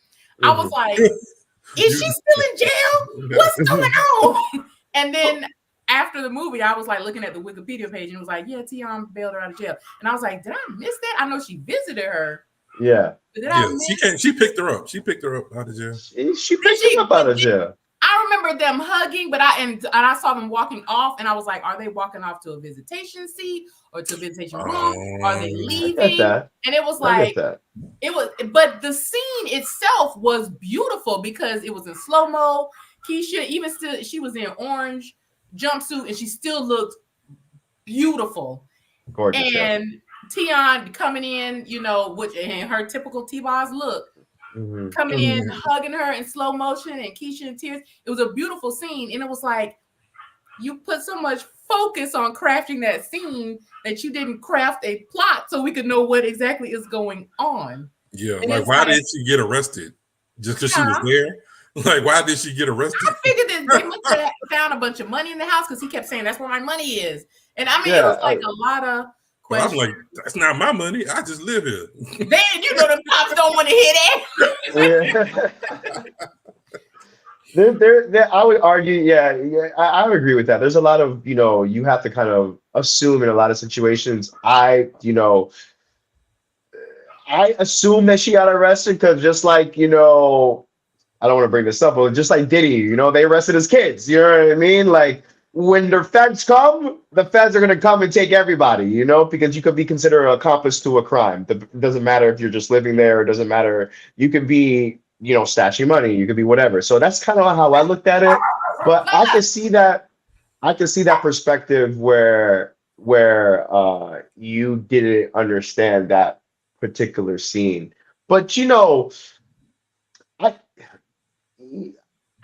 [SPEAKER 1] I was like, is she still in jail? What's going on? And then after the movie, I was like looking at the Wikipedia page, and it was like, yeah, Tion bailed her out of jail. And I was like, did I miss that? I know she visited her.
[SPEAKER 3] Yeah.
[SPEAKER 2] She picked her up. She picked her up out of jail.
[SPEAKER 3] She picked her up out of jail.
[SPEAKER 1] I remember them hugging, but I saw them walking off, and I was like, are they walking off to a visitation seat or to a visitation room? Are they leaving? And it was like, but the scene itself was beautiful because it was in slow-mo. Keisha, even still, she was in orange jumpsuit, and she still looked beautiful.
[SPEAKER 3] Gorgeous.
[SPEAKER 1] And Tion coming in, which in her typical T-Boz look, coming in, hugging her in slow motion, and Keisha in tears. It was a beautiful scene, and it was like you put so much focus on crafting that scene that you didn't craft a plot so we could know what exactly is going on.
[SPEAKER 2] Yeah, and like why did she get arrested? Just because she was there? Like, why did she get arrested?
[SPEAKER 1] I figured that they must have found a bunch of money in the house because he kept saying that's where my money is. And I mean, it was like a lot of questions.
[SPEAKER 2] I'm like, that's not my money. I just live here.
[SPEAKER 1] Then them cops don't want to hear
[SPEAKER 3] that. I would argue, I would agree with that. There's a lot of, you have to kind of assume in a lot of situations. I assume that she got arrested because just like, I don't want to bring this up, but just like Diddy, they arrested his kids. You know what I mean? Like, when the feds come, the feds are going to come and take everybody, because you could be considered an accomplice to a crime. It doesn't matter if you're just living there. It doesn't matter. You could be, stashing money. You could be whatever. So that's kind of how I looked at it. But I could see that. Perspective where you didn't understand that particular scene. But,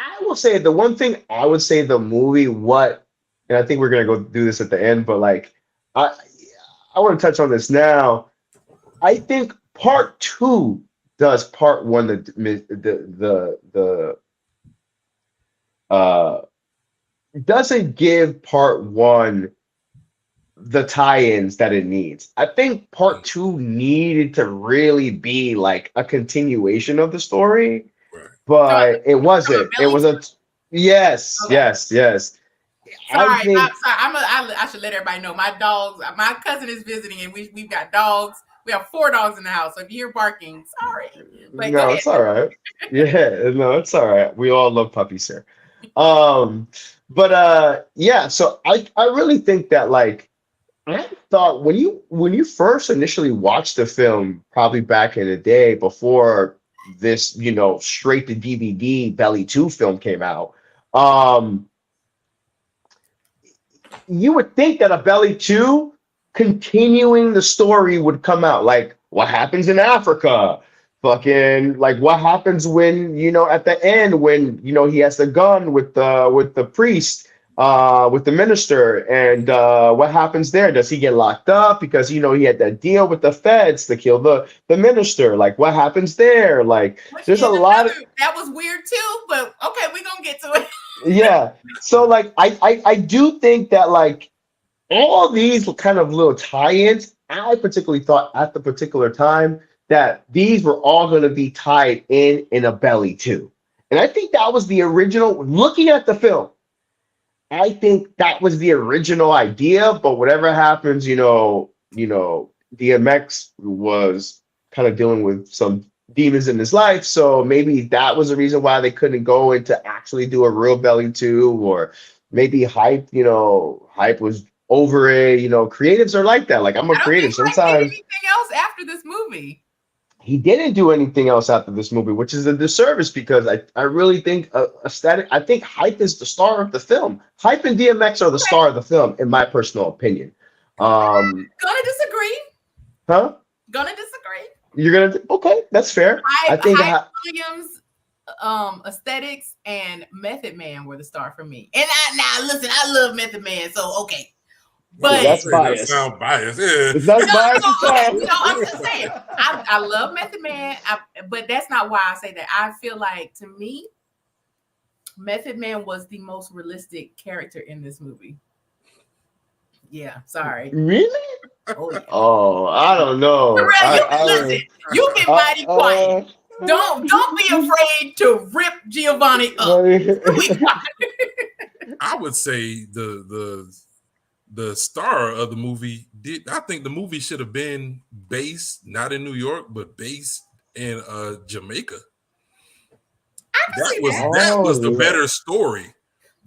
[SPEAKER 3] I will say the one thing I would say the movie, and I think we're gonna go do this at the end, but like I want to touch on this now. I think part 2 does part 1 doesn't give part 1 the tie-ins that it needs. I think part two needed to really be like a continuation of the story,
[SPEAKER 2] Right.
[SPEAKER 3] but it
[SPEAKER 1] From a
[SPEAKER 3] wasn't. It
[SPEAKER 1] belly
[SPEAKER 3] was
[SPEAKER 1] to-
[SPEAKER 3] a yes,
[SPEAKER 1] Okay.
[SPEAKER 3] yes, yes. I
[SPEAKER 1] Sorry,
[SPEAKER 3] think
[SPEAKER 1] I should let everybody know. My dogs, my cousin is visiting, and we've got dogs. We have 4 dogs in the house. So if you hear barking, sorry. But go
[SPEAKER 3] no,
[SPEAKER 1] ahead.
[SPEAKER 3] it's all right. Yeah, no, it's all right. We all love puppies here. Um, but yeah, so I really think that like I thought when you first initially watched the film, probably back in the day before this, straight to DVD Belly 2 film came out, um, you would think that a Belly 2 continuing the story would come out. Like what happens in Africa? Fucking like what happens when, at the end when, he has the gun with the priest, with the minister, and what happens there? Does he get locked up because he had that deal with the feds to kill the minister? Like what happens there? Like
[SPEAKER 1] Which
[SPEAKER 3] there's a
[SPEAKER 1] is
[SPEAKER 3] lot of
[SPEAKER 1] another that was weird too, but okay, we're gonna get to it.
[SPEAKER 3] yeah. So like I do think that like all these kind of little tie-ins, I particularly thought at the particular time that these were all going to be tied in a belly too. And I think that was the original, looking at the film, I think that was the original idea, but whatever happens, DMX was kind of dealing with some demons in his life. So maybe that was the reason why they couldn't go into actually do a real belly two, or maybe hype was over it. Creatives are like that. Like I'm a
[SPEAKER 1] I don't
[SPEAKER 3] creative.
[SPEAKER 1] think Mike did
[SPEAKER 3] Sometimes
[SPEAKER 1] anything else after this movie.
[SPEAKER 3] he didn't do anything else after this movie, which is a disservice because I really think I think Hype is the star of the film. Hype and DMX are the star of the film, in my personal opinion.
[SPEAKER 1] Gonna disagree.
[SPEAKER 3] Huh?
[SPEAKER 1] Gonna disagree.
[SPEAKER 3] You're gonna okay? That's fair. I think
[SPEAKER 1] Hype Williams, aesthetics, and Method Man were the star for me. And now listen, I love Method Man, so okay. But
[SPEAKER 3] that's
[SPEAKER 2] That
[SPEAKER 3] biased.
[SPEAKER 2] sound biased. Yeah.
[SPEAKER 3] That's biased.
[SPEAKER 1] I'm just saying. I love Method Man, but that's not why I say that. I feel like to me, Method Man was the most realistic character in this movie. Yeah, sorry.
[SPEAKER 3] Really?
[SPEAKER 1] Oh, yeah.
[SPEAKER 3] Oh, I don't know.
[SPEAKER 1] Listen, you get mighty quiet. Don't be afraid to rip Giovanni up.
[SPEAKER 2] I would say the star of the movie I think the movie should have been based not in New York but based in Jamaica. That was the better story.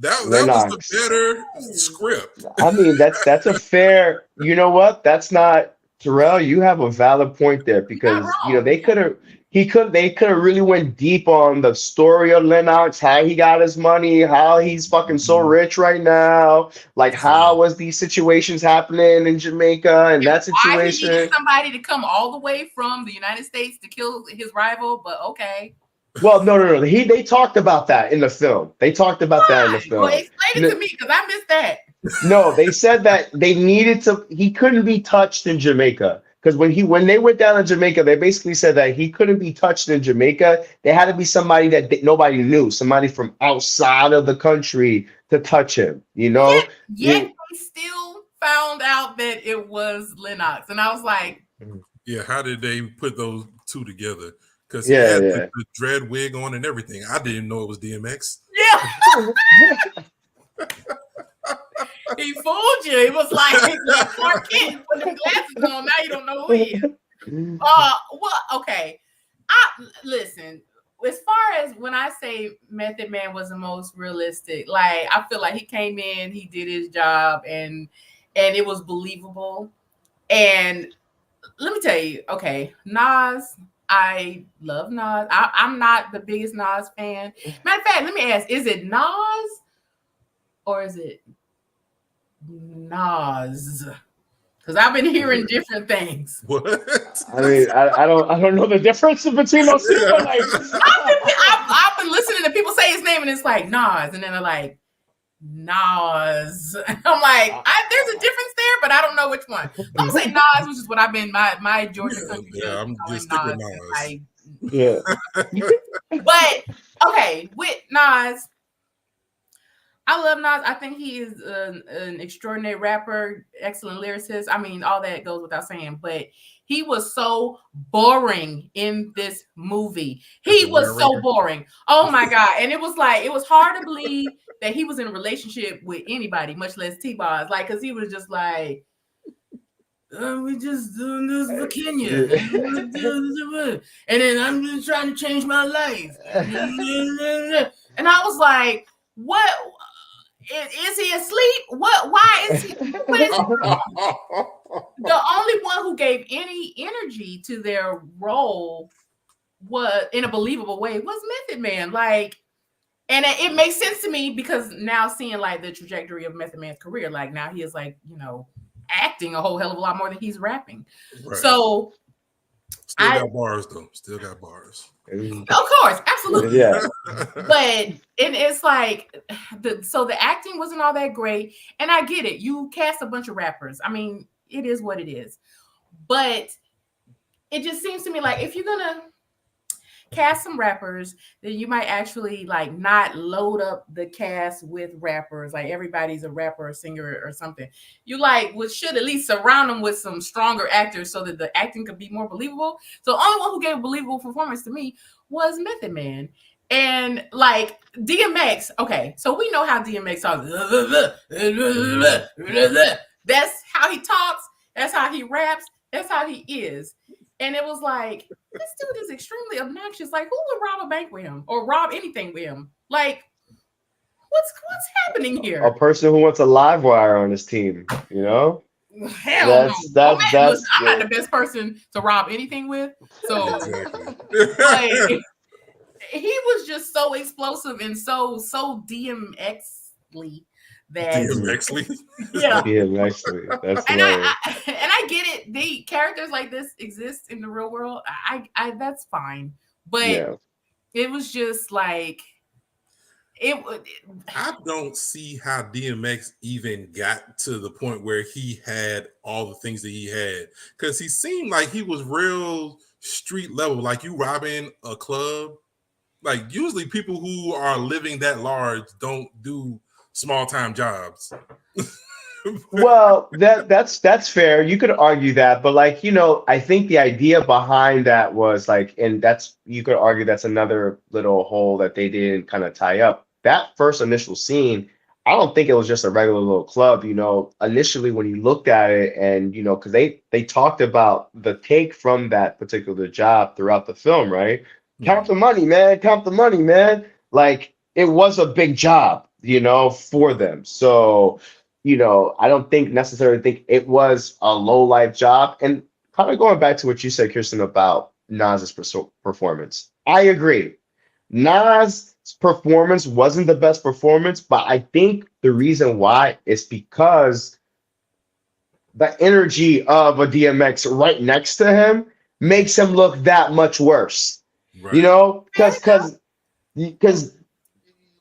[SPEAKER 2] That was the better script.
[SPEAKER 3] I mean, that's a fair. You know what? That's not Terrell. You have a valid point there because they could have. They could have really went deep on the story of Lennox, how he got his money, how he's fucking so rich right now, like how was these situations happening in Jamaica and that situation.
[SPEAKER 1] Why he needed somebody to come all the way from the United States to kill his rival, but okay.
[SPEAKER 3] Well, no. They talked about that in the film. They talked about that in the film.
[SPEAKER 1] Well, explain it to me because I missed that.
[SPEAKER 3] No, they said that they needed to. He couldn't be touched in Jamaica because when they went down to Jamaica, they basically said that he couldn't be touched in Jamaica. There had to be somebody that nobody knew, somebody from outside of the country to touch him.
[SPEAKER 1] Yet they still found out that it was Lennox, and I was like,
[SPEAKER 2] "Yeah, how did they put those two together?" Because he had the dread wig on and everything. I didn't know it was DMX.
[SPEAKER 1] Yeah. He fooled you. It was like Clark Kent putting glasses on. Now you don't know who he is. Okay. Listen. As far as when I say Method Man was the most realistic, like I feel like he came in, he did his job, and it was believable. And let me tell you, okay, Nas. I love Nas. I'm not the biggest Nas fan. Matter of fact, let me ask: is it Nas or is it Nas? Because I've been hearing different things.
[SPEAKER 2] What?
[SPEAKER 3] I mean, I don't know the difference between those two. Like,
[SPEAKER 1] I've been listening to people say his name and it's like Nas, and then they're like Nas. I'm like, there's a difference there, but I don't know which one. I'm gonna say Nas, which is what I've been my Georgia country.
[SPEAKER 2] Yeah, I'm just sticking with Nas.
[SPEAKER 1] But okay, with Nas, I love Nas. I think he is an extraordinary rapper, excellent lyricist. I mean, all that goes without saying, but he was so boring in this movie. He was so boring. Oh my God. And it was like, it was hard to believe that he was in a relationship with anybody, much less T-Boz. Like, because he was just like, we just doing this for Kenya. And then I'm just trying to change my life. And I was like, what? Is he asleep? What? Why is he? What is the only one who gave any energy to their role was in a believable way was Method Man. Like, and it makes sense to me because now seeing like the trajectory of Method Man's career, like now he is like, you know, acting a whole hell of a lot more than he's rapping. Right. So
[SPEAKER 2] still got bars though. Still got bars.
[SPEAKER 1] Of course, absolutely.
[SPEAKER 3] Yeah.
[SPEAKER 1] But it's like the acting wasn't all that great. And I get it. You cast a bunch of rappers. I mean, it is what it is. But it just seems to me like if you're gonna cast some rappers, then you might actually like not load up the cast with rappers, like everybody's a rapper or singer or something. You like should at least surround them with some stronger actors so that the acting could be more believable. So the only one who gave a believable performance to me was Method Man. And like DMX, okay, so we know how DMX talks. That's how he talks, that's how he raps, that's how he is. And it was like, this dude is extremely obnoxious. Like, who would rob a bank with him or rob anything with him? Like, what's happening here?
[SPEAKER 3] A person who wants a live wire on his team, you know?
[SPEAKER 1] Hell no. I'm not the best person to rob anything with. So like, he was just so explosive and so DMX-ly.
[SPEAKER 2] DMX-ly?
[SPEAKER 1] Yeah.
[SPEAKER 3] DMX-ly. That's
[SPEAKER 1] and I get it. The characters like this exist in the real world. I that's fine. But it was just like
[SPEAKER 2] I don't see how DMX even got to the point where he had all the things that he had, because he seemed like he was real street level. Like you robbing a club. Like usually people who are living that large don't do small time jobs.
[SPEAKER 3] Well, that's fair. You could argue that, but like, you know, I think the idea behind that was like, and that's, you could argue that's another little hole that they didn't kind of tie up. That first initial scene, I don't think it was just a regular little club, you know. Initially when you looked at it and, you know, because they talked about the take from that particular job throughout the film, right? Mm-hmm. Count the money, man. Count the money, man. Like it was a big job, you know, for them. So, you know, I don't necessarily think it was a low life job. And kind of going back to what you said, Kirsten, about Nas's performance, I agree. Nas' performance wasn't the best performance, but I think the reason why is because the energy of a DMX right next to him makes him look that much worse. Right. You know, because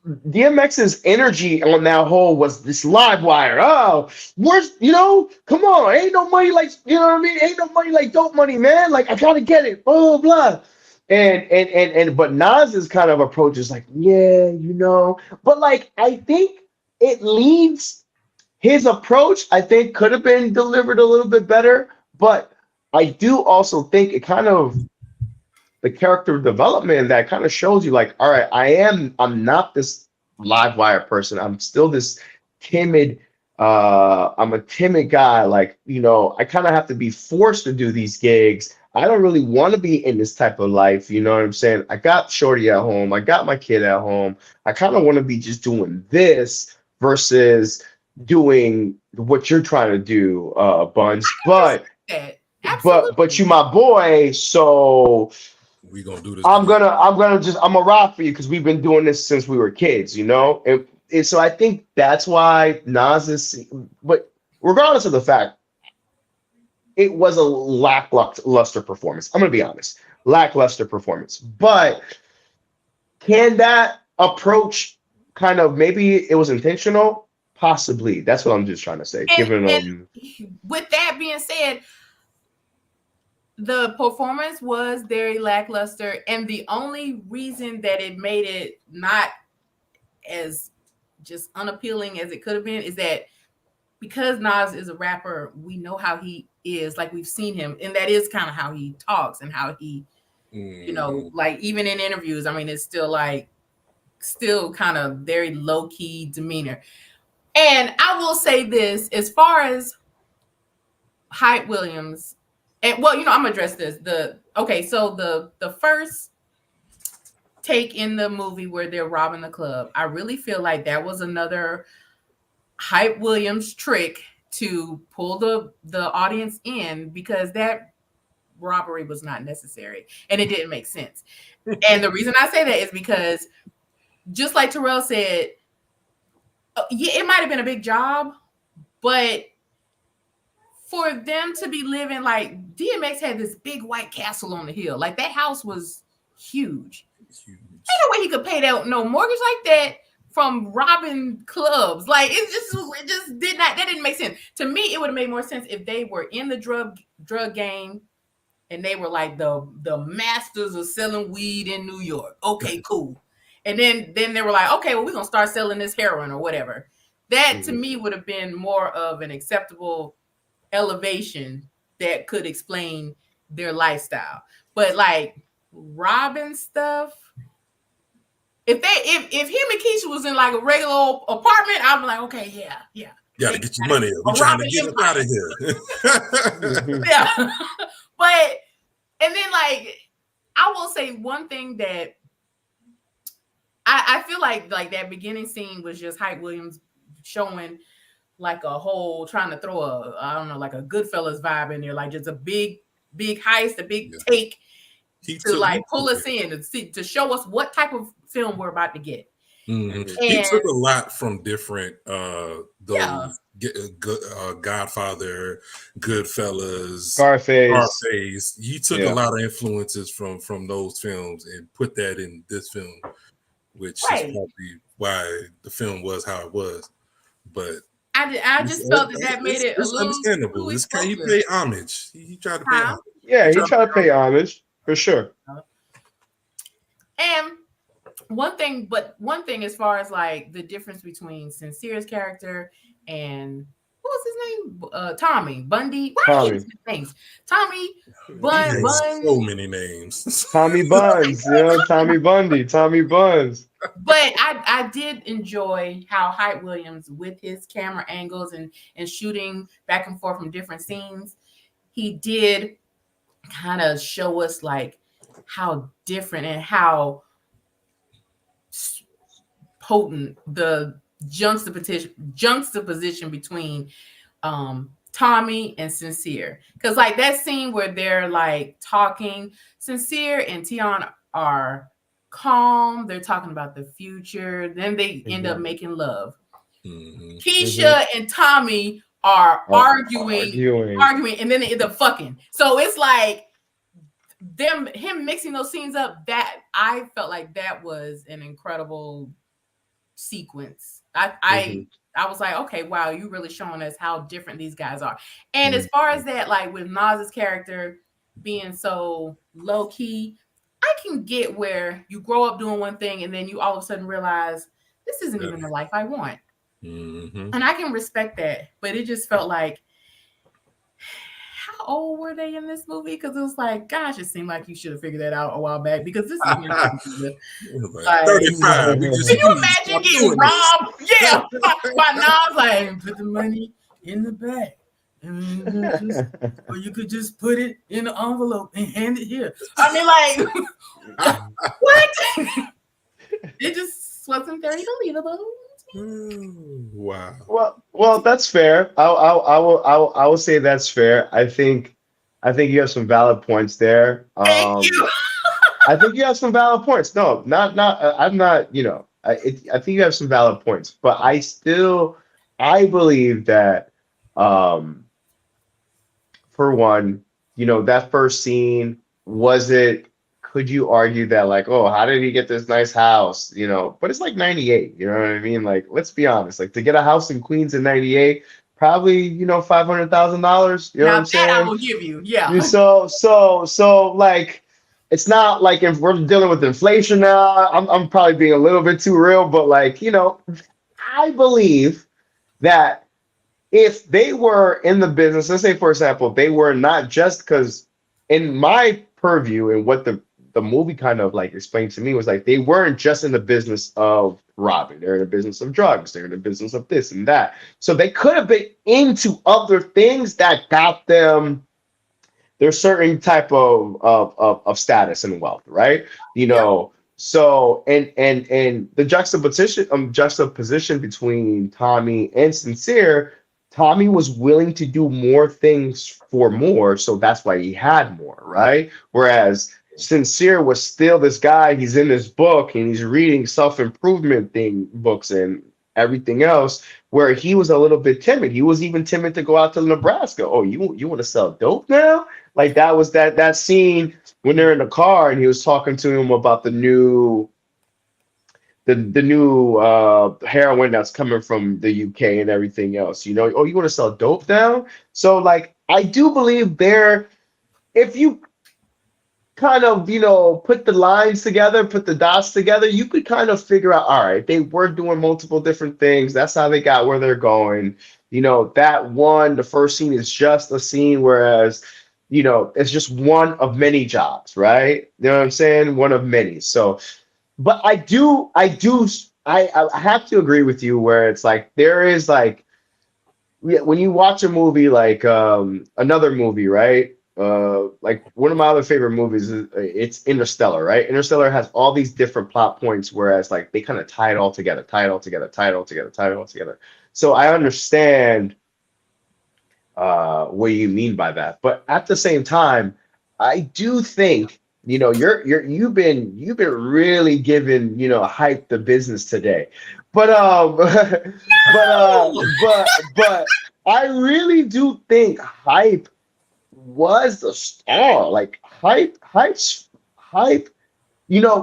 [SPEAKER 3] DMX's energy on that whole was this live wire. Oh, where's, you know, come on, ain't no money like, you know what I mean? Ain't no money like dope money, man. Like I gotta get it, blah, blah, blah. But Nas's kind of approach is like, yeah, you know, but like I think it leads his approach, I think could have been delivered a little bit better, but I do also think it kind of the character development that kind of shows you like, all right, I'm not this live wire person. I'm still this timid, I'm a timid guy. Like, you know, I kind of have to be forced to do these gigs. I don't really want to be in this type of life. You know what I'm saying? I got Shorty at home. I got my kid at home. I kind of want to be just doing this versus doing what you're trying to do, Buns. But you my boy, so
[SPEAKER 2] we gonna do this.
[SPEAKER 3] I'm gonna rock for you because we've been doing this since we were kids, you know? And so I think that's why Nas is, but regardless of the fact, it was a lackluster performance. I'm gonna be honest, lackluster performance. But can that approach kind of, maybe it was intentional? Possibly. That's what I'm just trying to say.
[SPEAKER 1] And with that being said, the performance was very lackluster, and the only reason that it made it not as just unappealing as it could have been is that because Nas is a rapper, we know how he is, like we've seen him, and that is kind of how he talks and how he, like even in interviews, I mean, it's still kind of very low key demeanor. And I will say this, as far as Hype Williams, and well, I'm gonna address this. So the first take in the movie where they're robbing the club, I really feel like that was another Hype Williams trick to pull the audience in, because that robbery was not necessary and it didn't make sense. And the reason I say that is because, just like Taral said, yeah, it might have been a big job, but for them to be living, like, DMX had this big white castle on the hill, like that house was huge. Ain't no way he could pay that no mortgage like that from robbing clubs. Like it just didn't make sense to me. It would have made more sense if they were in the drug game and they were like the masters of selling weed in New York. Okay, cool. And then they were like, okay, well, we're gonna start selling this heroin or whatever. That to me would have been more of an acceptable elevation that could explain their lifestyle. But like robbing stuff, if him and Keisha was in like a regular old apartment, I'm like, okay, yeah.
[SPEAKER 2] Gotta get your money up. We're trying to get up out of here.
[SPEAKER 1] Yeah. But and then like I will say one thing that I feel like that beginning scene was just Hype Williams showing like a whole, trying to throw like a Goodfellas vibe in there, like just a big heist, a big take to like pull us in to show us what type of film we're about to get.
[SPEAKER 2] Mm-hmm. He took a lot from different Godfather, Goodfellas, Scarface. He took a lot of influences from those films and put that in this film, which is probably why the film was how it was. But
[SPEAKER 1] I just felt that made it a little
[SPEAKER 2] understandable. He paid homage. He tried to pay homage.
[SPEAKER 3] Yeah, he tried to pay homage for sure.
[SPEAKER 1] And one thing as far as like the difference between Sincere's character and what was his name? Tommy Bundy.
[SPEAKER 3] Tommy.
[SPEAKER 1] Tommy Bun.
[SPEAKER 2] So many names.
[SPEAKER 3] Tommy Buns. Tommy Bundy. Tommy Buns.
[SPEAKER 1] But I did enjoy how Hype Williams, with his camera angles and shooting back and forth from different scenes, he did kind of show us like how different and how potent the juxtaposition between Tommy and Sincere. Because like that scene where they're like talking, Sincere and Tion are calm, they're talking about the future, then they end up making love. Keisha and Tommy are arguing, and then they end up fucking. So it's like him mixing those scenes up, that I felt like that was an incredible sequence. I was like, okay, wow, you really showing us how different these guys are. And as far as that, like with Nas's character being so low key, I can get where you grow up doing one thing and then you all of a sudden realize this isn't even the life I want. And I can respect that, but it just felt like, how old were they in this movie? Because it was like, gosh, it seemed like you should have figured that out a while back, because this is like
[SPEAKER 2] 35.
[SPEAKER 1] Can you imagine getting robbed? Yeah, by Nas, like, put the money in the bag. Or you could just put it in the envelope and hand it here. I mean, like, what? It just wasn't very believable.
[SPEAKER 2] Wow.
[SPEAKER 3] Well, that's fair. I will say that's fair. I think you have some valid points there.
[SPEAKER 1] Thank you.
[SPEAKER 3] I think you have some valid points. No, not. I'm not. I think you have some valid points, but I believe that, for one, that first scene, could you argue that like, oh, how did he get this nice house? But it's like 98, you know what I mean? Like, let's be honest, like to get a house in Queens in 98, probably, $500,000, you know what I'm saying?
[SPEAKER 1] I will give you. Yeah.
[SPEAKER 3] So like, it's not like if we're dealing with inflation now, I'm probably being a little bit too real, but like, I believe that if they were in the business, let's say for example, they were not just because in my purview and what the movie kind of like explained to me was like they weren't just in the business of robbing, they're in the business of drugs, they're in the business of this and that. So they could have been into other things that got them there's certain type of status and wealth, right? You
[SPEAKER 1] Yep.
[SPEAKER 3] know, so and the juxtaposition between Tommy and Sincere, Tommy was willing to do more things for more, so that's why he had more, right? Whereas Sincere was still this guy, he's in this book and he's reading self-improvement thing books and everything else where he was a little bit timid. He was even timid to go out to Nebraska. Oh, you want to sell dope now? Like that was that scene when they're in the car and he was talking to him about the new heroin that's coming from the UK and everything else. You know, oh, you want to sell dope now? So like I do believe there, if you kind of, put the lines together, put the dots together, you could kind of figure out, all right, they were doing multiple different things. That's how they got where they're going. The first scene is just a scene, whereas, it's just one of many jobs, right? You know what I'm saying? One of many. So, but I have to agree with you where it's like, there is like, when you watch a movie like another movie, right? Like one of my other favorite movies is it's Interstellar, right? Interstellar has all these different plot points, whereas like they kind of tie it all together, tie it all together, tie it all together, tie it all together. So I understand what you mean by that, but at the same time, I do think you've been really giving hype the business today, but but I really do think hype was the star. Like hype.
[SPEAKER 1] No,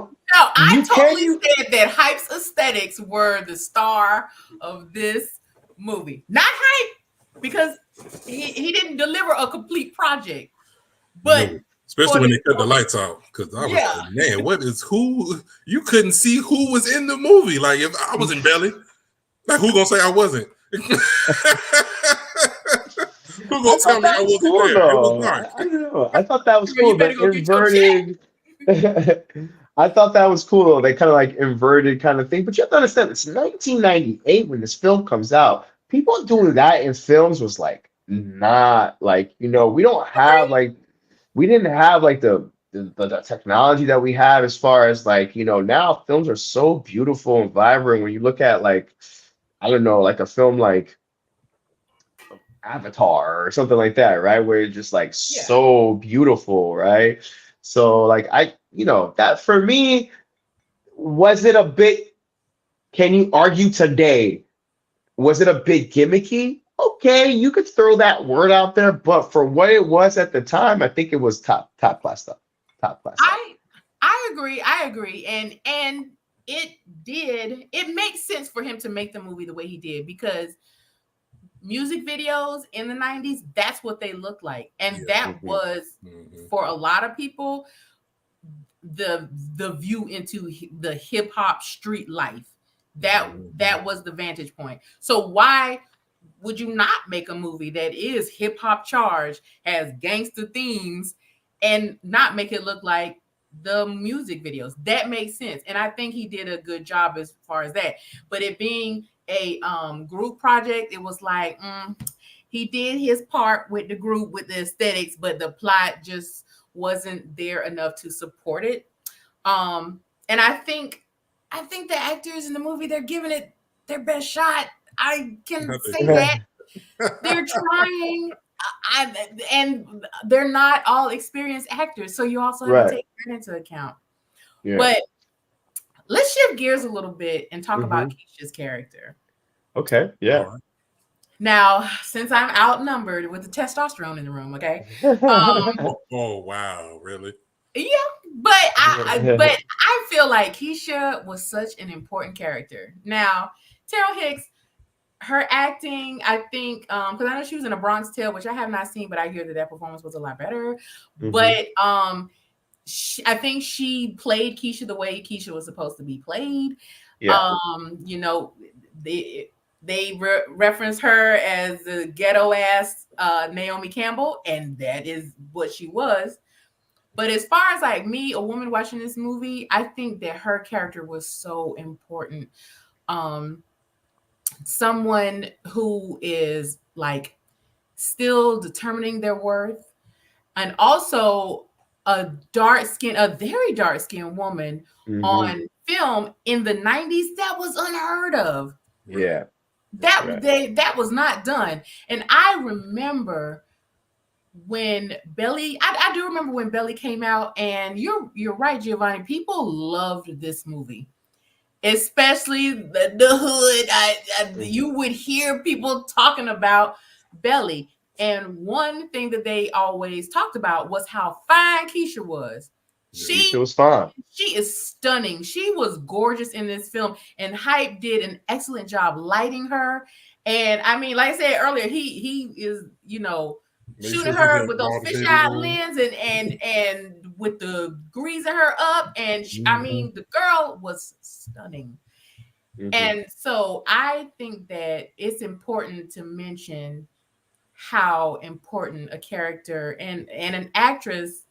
[SPEAKER 1] I
[SPEAKER 3] You can
[SPEAKER 1] totally
[SPEAKER 3] you
[SPEAKER 1] said that Hype's aesthetics were the star of this movie. Not Hype, because he didn't deliver a complete project. But
[SPEAKER 2] No, especially
[SPEAKER 1] for
[SPEAKER 2] when
[SPEAKER 1] the
[SPEAKER 2] they cut the lights out, because I was
[SPEAKER 1] yeah,
[SPEAKER 2] like, man, what is who? You couldn't see who was in the movie. Like if I was in Belly, like who gonna say I wasn't? Who
[SPEAKER 3] I
[SPEAKER 2] gonna tell
[SPEAKER 3] thought
[SPEAKER 2] me
[SPEAKER 3] that
[SPEAKER 2] I
[SPEAKER 3] was
[SPEAKER 2] wasn't
[SPEAKER 3] cool
[SPEAKER 2] there? It was
[SPEAKER 3] though.
[SPEAKER 2] dark.
[SPEAKER 3] I don't know. I thought that was
[SPEAKER 1] girl, you
[SPEAKER 3] cool.
[SPEAKER 1] better
[SPEAKER 3] The
[SPEAKER 1] go get your check.
[SPEAKER 3] inverted. I thought that was cool. They kind of like inverted kind of thing. But you have to understand, it's 1998 when this film comes out. People doing that in films was like not like, we don't have
[SPEAKER 1] Agree.
[SPEAKER 3] like we didn't have like the technology that we have as far as like, now films are so beautiful and vibrant. When you look at like, I don't know, like a film like Avatar or something like that, right? Where it's just like
[SPEAKER 1] Yeah.
[SPEAKER 3] so beautiful, right? So like that for me, was it a bit, can you argue today, was it a bit gimmicky? Okay, you could throw that word out there, but for what it was at the time, I think it was top class stuff. Top class stuff.
[SPEAKER 1] I agree, and it makes sense for him to make the movie the way he did, because music videos in the 90s, that's what they looked like, and
[SPEAKER 2] Yeah.
[SPEAKER 1] that
[SPEAKER 3] Mhm.
[SPEAKER 1] was, for a lot of people, the view into the hip hop street life. That was the vantage point. So why would you not make a movie that is hip hop charged, has gangster themes, and not make it look like the music videos? That makes sense, and I think he did a good job as far as that. But it being a group project, it was like, he did his part with the group, with the aesthetics, but the plot just wasn't there enough to support it. And I think the actors in the movie, they're giving it their best shot. I can say that they're trying. And they're not all experienced actors, so you also have to
[SPEAKER 3] Right.
[SPEAKER 1] take that into account.
[SPEAKER 3] Yeah.
[SPEAKER 1] But let's shift gears a little bit and talk about
[SPEAKER 3] Hmm.
[SPEAKER 1] Keisha's character.
[SPEAKER 3] Okay. Yeah.
[SPEAKER 2] All right.
[SPEAKER 1] Now, since I'm outnumbered with the testosterone in the room, okay,
[SPEAKER 2] Oh wow, really?
[SPEAKER 1] yeah, but I feel like Keisha was such an important character. Now, Taral Hicks, her acting, I think, because I know she was in A Bronx Tale, which I have not seen, but I hear that performance was a lot better.
[SPEAKER 3] Hmm.
[SPEAKER 1] But I think she played Keisha the way Keisha was supposed to be played.
[SPEAKER 3] Yeah.
[SPEAKER 1] You know, they reference her as the ghetto ass Naomi Campbell, and that is what she was. But as far as like me, a woman watching this movie, I think that her character was so important. Um, Someone who is like still determining their worth, and also a very dark skinned woman
[SPEAKER 3] Hmm.
[SPEAKER 1] on film in the 90s. That was unheard of.
[SPEAKER 3] Yeah. Right.
[SPEAKER 1] That was not done. And I remember when Belly, I do remember when Belly came out, and you're right, Giovanni. People loved this movie, especially the hood.
[SPEAKER 3] Hmm.
[SPEAKER 1] You would hear people talking about Belly, and one thing that they always talked about was how fine Keisha was.
[SPEAKER 3] Keisha
[SPEAKER 1] She
[SPEAKER 3] was fine.
[SPEAKER 1] she is stunning. She was gorgeous in this film, and Hype did an excellent job lighting her. And I mean, like I said earlier, he is,
[SPEAKER 2] Make
[SPEAKER 1] shooting
[SPEAKER 2] sure she
[SPEAKER 1] her
[SPEAKER 2] get
[SPEAKER 1] with those
[SPEAKER 2] all the baby
[SPEAKER 1] fisheye
[SPEAKER 2] oil.
[SPEAKER 1] lens, and with the greasing her up. And I
[SPEAKER 3] Hmm.
[SPEAKER 1] mean, the girl was stunning.
[SPEAKER 3] Hmm.
[SPEAKER 1] And so I think that it's important to mention how important a character and an actress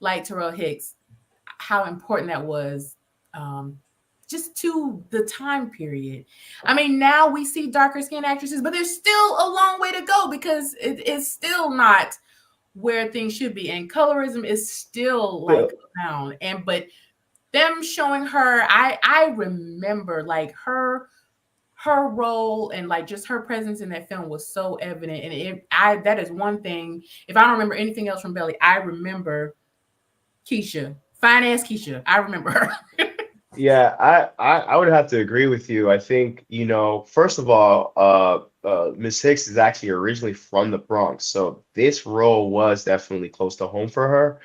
[SPEAKER 1] like Taral Hicks, how important that was, um, just to the time period. I mean, now we see darker skinned actresses, but there's still a long way to go because it is still not where things should be, and colorism is still like
[SPEAKER 3] Still,
[SPEAKER 1] around. And but them showing her, I remember like her role and like just her presence in that film was so evident. And that is one thing. If I don't remember anything else from Belly, I remember Keisha, fine ass Keisha. I remember her.
[SPEAKER 3] yeah, I would have to agree with you. I think, first of all, Miss Hicks is actually originally from the Bronx, so this role was definitely close to home for her.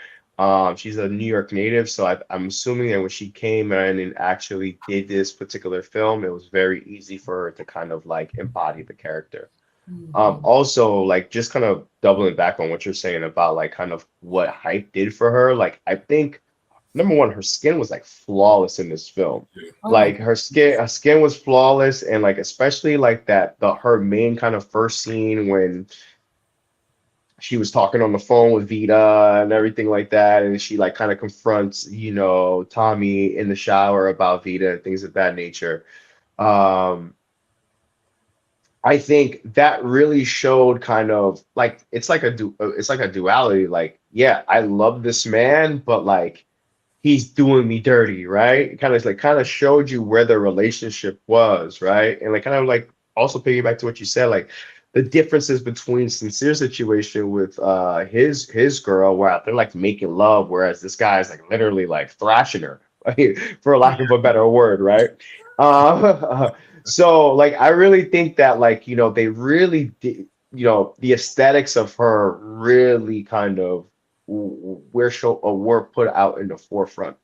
[SPEAKER 3] She's a New York native, so I'm assuming that when she came in and actually did this particular film, it was very easy for her to kind of like embody the character.
[SPEAKER 1] Mhm.
[SPEAKER 3] Also, like just kind of doubling back on what you're saying about like kind of what Hype did for her, like I think number one, her skin was like flawless in this film.
[SPEAKER 2] Yeah.
[SPEAKER 1] Oh my
[SPEAKER 3] Like
[SPEAKER 1] goodness.
[SPEAKER 3] her skin was flawless, and like especially like that the her main kind of first scene when she was talking on the phone with Vita and everything like that, and she like kind of confronts, Tommy in the shower about Vita and things of that nature. Um, I think that really showed kind of like it's like a duality. Like, yeah, I love this man, but like he's doing me dirty, right? It kind of showed you where the relationship was, right? And like kind of like also piggyback to what you said, like the differences between Sincere situation with his girl where they're like making love, whereas this guy is like literally like thrashing her, for lack of a better word, right? So like I really think that like they really did, the aesthetics of her really kind of were put out in the forefront.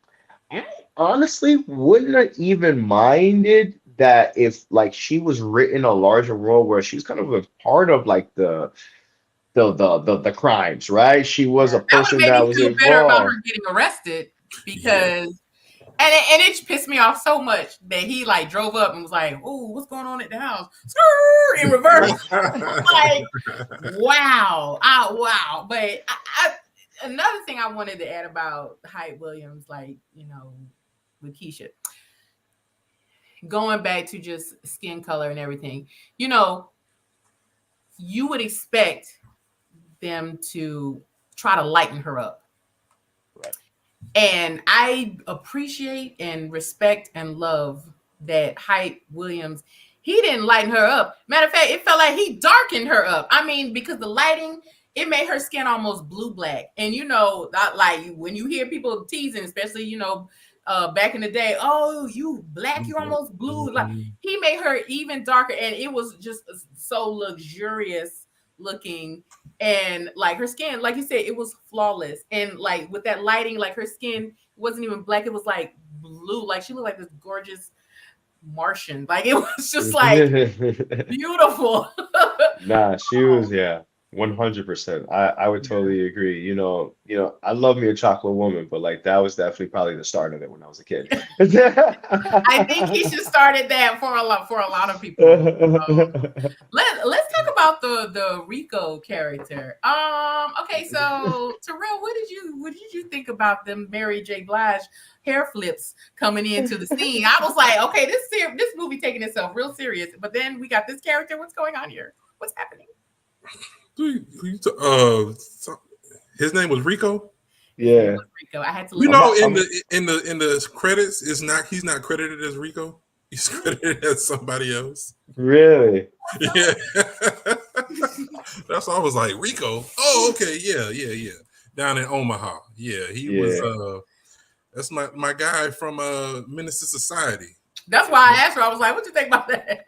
[SPEAKER 3] I honestly wouldn't have even minded that if like she was written a larger role where she's kind of a part of like the crimes, right? She was
[SPEAKER 1] Yeah,
[SPEAKER 3] a
[SPEAKER 1] that would have
[SPEAKER 3] person
[SPEAKER 1] made
[SPEAKER 3] that
[SPEAKER 1] me
[SPEAKER 3] was
[SPEAKER 1] feel better about her
[SPEAKER 3] involved.
[SPEAKER 1] getting arrested
[SPEAKER 2] Yeah.
[SPEAKER 1] because and it pissed me off so much that he like drove up and was like, "Oh, what's going on at the house?" Skrrr, in reverse. Like, wow, wow. But another thing I wanted to add about Hype Williams, like with Keisha, going back to just skin color and everything, you know, you would expect them to try to lighten her up.
[SPEAKER 3] Right.
[SPEAKER 1] And I appreciate and respect and love that Hype Williams, he didn't lighten her up. Matter of fact, it felt like he darkened her up. I mean, because the lighting, it made her skin almost blue black. And not like when you hear people teasing, especially, back in the day, oh, you black, you're almost blue. Like he made her even darker, and it was just so luxurious looking. And like her skin, like you said, it was flawless. And like with that lighting, like her skin wasn't even black, it was like blue. Like she looked like this gorgeous Martian. Like it was just like beautiful.
[SPEAKER 3] Nah, she was, yeah. 100%. I would totally agree. I love me a chocolate woman, but like that was definitely probably the start of it when I was a kid.
[SPEAKER 1] I think he should started that for a lot of people. Let's talk about the Rico character. Okay, so Terrell, what did you think about them Mary J. Blige hair flips coming into the scene? I was like, okay, this movie taking itself real serious, but then we got this character. What's going on here? What's happening?
[SPEAKER 2] His name was Rico.
[SPEAKER 3] Yeah.
[SPEAKER 1] Rico. I had to.
[SPEAKER 2] In the credits, he's not credited as Rico. He's credited as somebody else.
[SPEAKER 3] Really?
[SPEAKER 2] Yeah. That's why I was like, Rico. Oh, okay, yeah. Down in Omaha. Yeah, he was. That's my guy from Menace to Society.
[SPEAKER 1] That's why I asked her. I was like, "What you think about that?"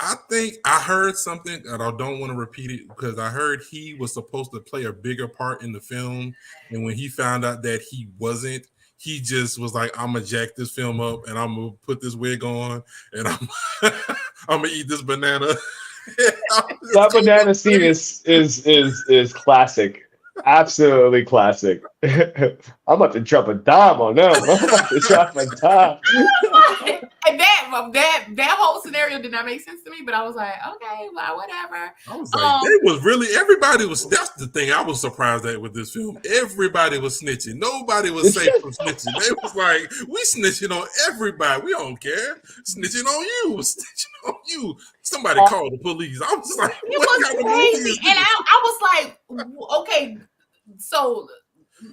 [SPEAKER 2] I think I heard something, and I don't want to repeat it because I heard he was supposed to play a bigger part in the film, and when he found out that he wasn't, he just was like, "I'm gonna jack this film up, and I'm gonna put this wig on, and I'm I'm gonna eat this banana."
[SPEAKER 3] That banana scene is classic. Absolutely classic. I'm about to drop a dime on them. I'm about to drop a dime.
[SPEAKER 1] And that whole scenario did not make sense to me, but I was like, okay, well, whatever.
[SPEAKER 2] I was like, everybody was. That's the thing I was surprised at with this film. Everybody was snitching. Nobody was safe from snitching. They was like, we snitching on everybody. We don't care. Snitching on you. Snitching on you. Somebody called the police. I was like,
[SPEAKER 1] it was crazy. And I was like, okay, so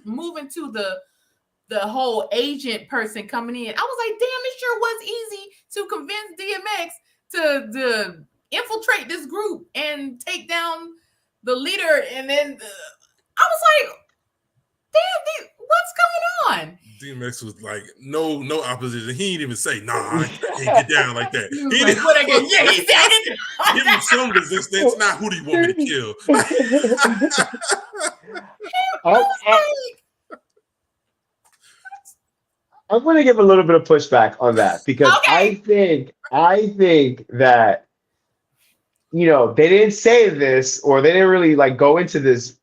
[SPEAKER 1] moving to the whole agent person coming in, I was like, damn, it sure was easy to convince DMX to infiltrate this group and take down the leader. And then I was like, damn, what's going on?
[SPEAKER 2] DMX was like, no opposition. He didn't even say, nah, I can't get down like that. He
[SPEAKER 1] Like,
[SPEAKER 2] didn't.
[SPEAKER 1] what again? Yeah, he said
[SPEAKER 2] Give him some resistance. Not who do you want me to kill?
[SPEAKER 3] I'm going to give a little bit of pushback on that because
[SPEAKER 1] Okay.
[SPEAKER 3] I think that they didn't say this or they didn't really like go into this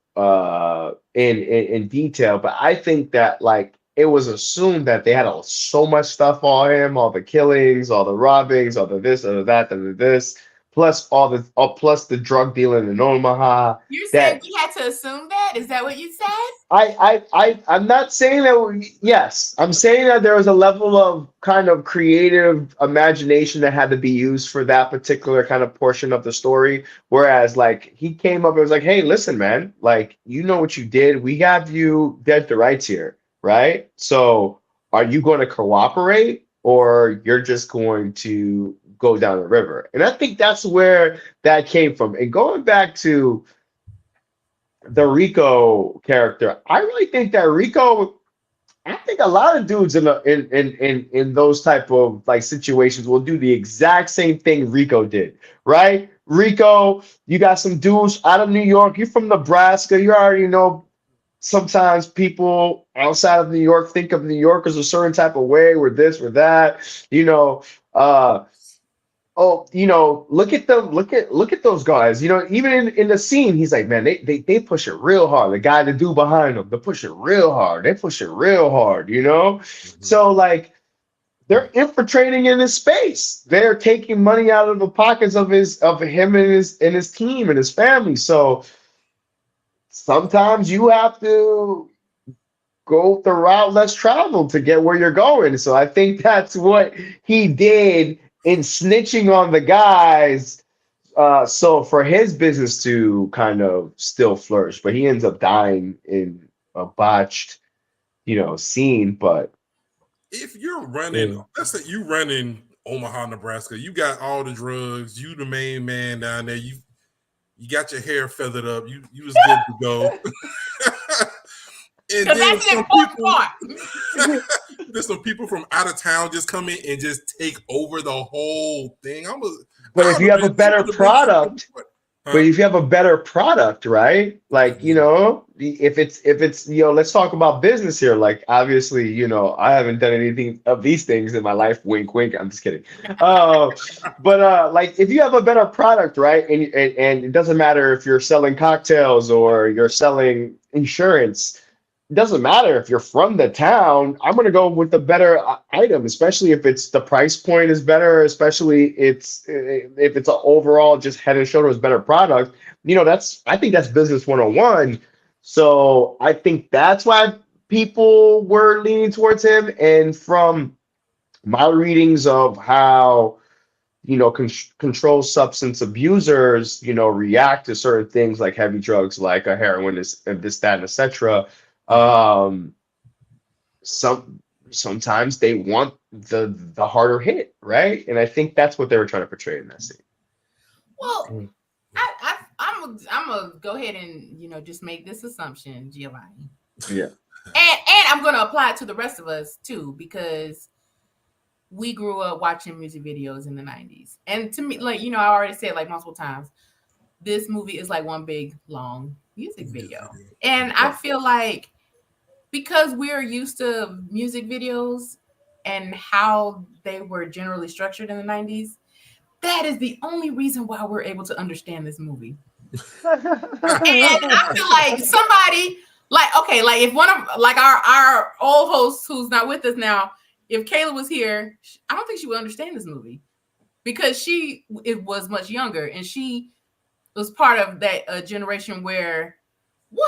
[SPEAKER 3] in detail, but I think that like it was assumed that they had so much stuff on him, all the killings, all the robbings, all the this, all the that, and the this, plus plus the drug dealing in Omaha.
[SPEAKER 1] You said we had to assume that? Is that what you said?
[SPEAKER 3] I'm not saying that. Yes, I'm saying that there was a level of kind of creative imagination that had to be used for that particular kind of portion of the story. Whereas, like, he came up and was like, "Hey, listen, man, like, you know what you did. We have you dead to rights here, right? So, are you going to cooperate, or you're just going to go down the river?" And I think that's where that came from. And going back to the Rico character, I really think that Rico, I think a lot of dudes in those type of like situations will do the exact same thing Rico did, right? Rico, you got some dudes out of New York, you're from Nebraska, you already know sometimes people outside of New York think of New Yorkers a certain type of way, or this or that, look at them, look at those guys. Even in the scene, he's like, man, they push it real hard. The dude behind them, they push it real hard. They push it real hard,
[SPEAKER 2] Mm-hmm.
[SPEAKER 3] So like they're infiltrating in his space. They're taking money out of the pockets of him and his team and his family. So sometimes you have to go the route less traveled to get where you're going. So I think that's what he did in snitching on the guys, so for his business to kind of still flourish, but he ends up dying in a botched, scene. But
[SPEAKER 2] if you're running, let's say you running Omaha, Nebraska, you got all the drugs, you the main man down there, you got your hair feathered up, you was good to go. And then there's some people from out of town just come in and just take over the whole thing.
[SPEAKER 3] But if you have a better product, But if you have a better product, right? Like, if it's, let's talk about business here. Like, obviously, I haven't done anything of these things in my life. Wink, wink. I'm just kidding. But like, if you have a better product, right? And it doesn't matter if you're selling cocktails or you're selling insurance. It doesn't matter if you're from the town. I'm gonna go with the better item, especially if it's the price point is better, especially if it's an overall just head and shoulders better product. I think that's business 101. So I think that's why people were leaning towards him. And from my readings of how controlled substance abusers, react to certain things like heavy drugs, like a heroin, this, that, and etc. Um, sometimes they want the harder hit, right? And I think that's what they were trying to portray in that scene.
[SPEAKER 1] Well, I'm gonna go ahead and just make this assumption, Giovanni.
[SPEAKER 3] Yeah.
[SPEAKER 1] And I'm gonna apply it to the rest of us too, because we grew up watching music videos in the 90s. And to me, like, I already said like multiple times, this movie is like one big long music video. And I feel like because we're used to music videos and how they were generally structured in the 90s, that is the only reason why we're able to understand this movie. And I feel like somebody, like, okay, like if one of like our old host who's not with us now, if Kayla was here, I don't think she would understand this movie because it was much younger and she was part of that generation where they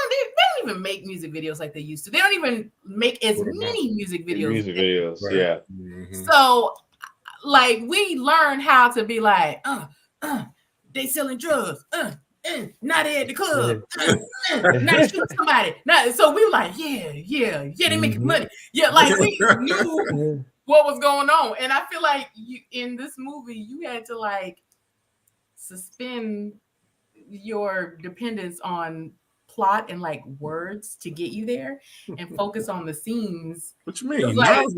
[SPEAKER 1] don't even make music videos like they used to. They don't even make as many music videos.
[SPEAKER 3] Right. Yeah.
[SPEAKER 1] Mm-hmm. So, like, we learned how to be like, they selling drugs, not at the club, not shooting somebody. So we were like, yeah, they making money. Yeah, like we knew what was going on. And I feel like in this movie, you had to like suspend your dependence on plot and like words to get you there and focus on the scenes.
[SPEAKER 2] What you mean? Nas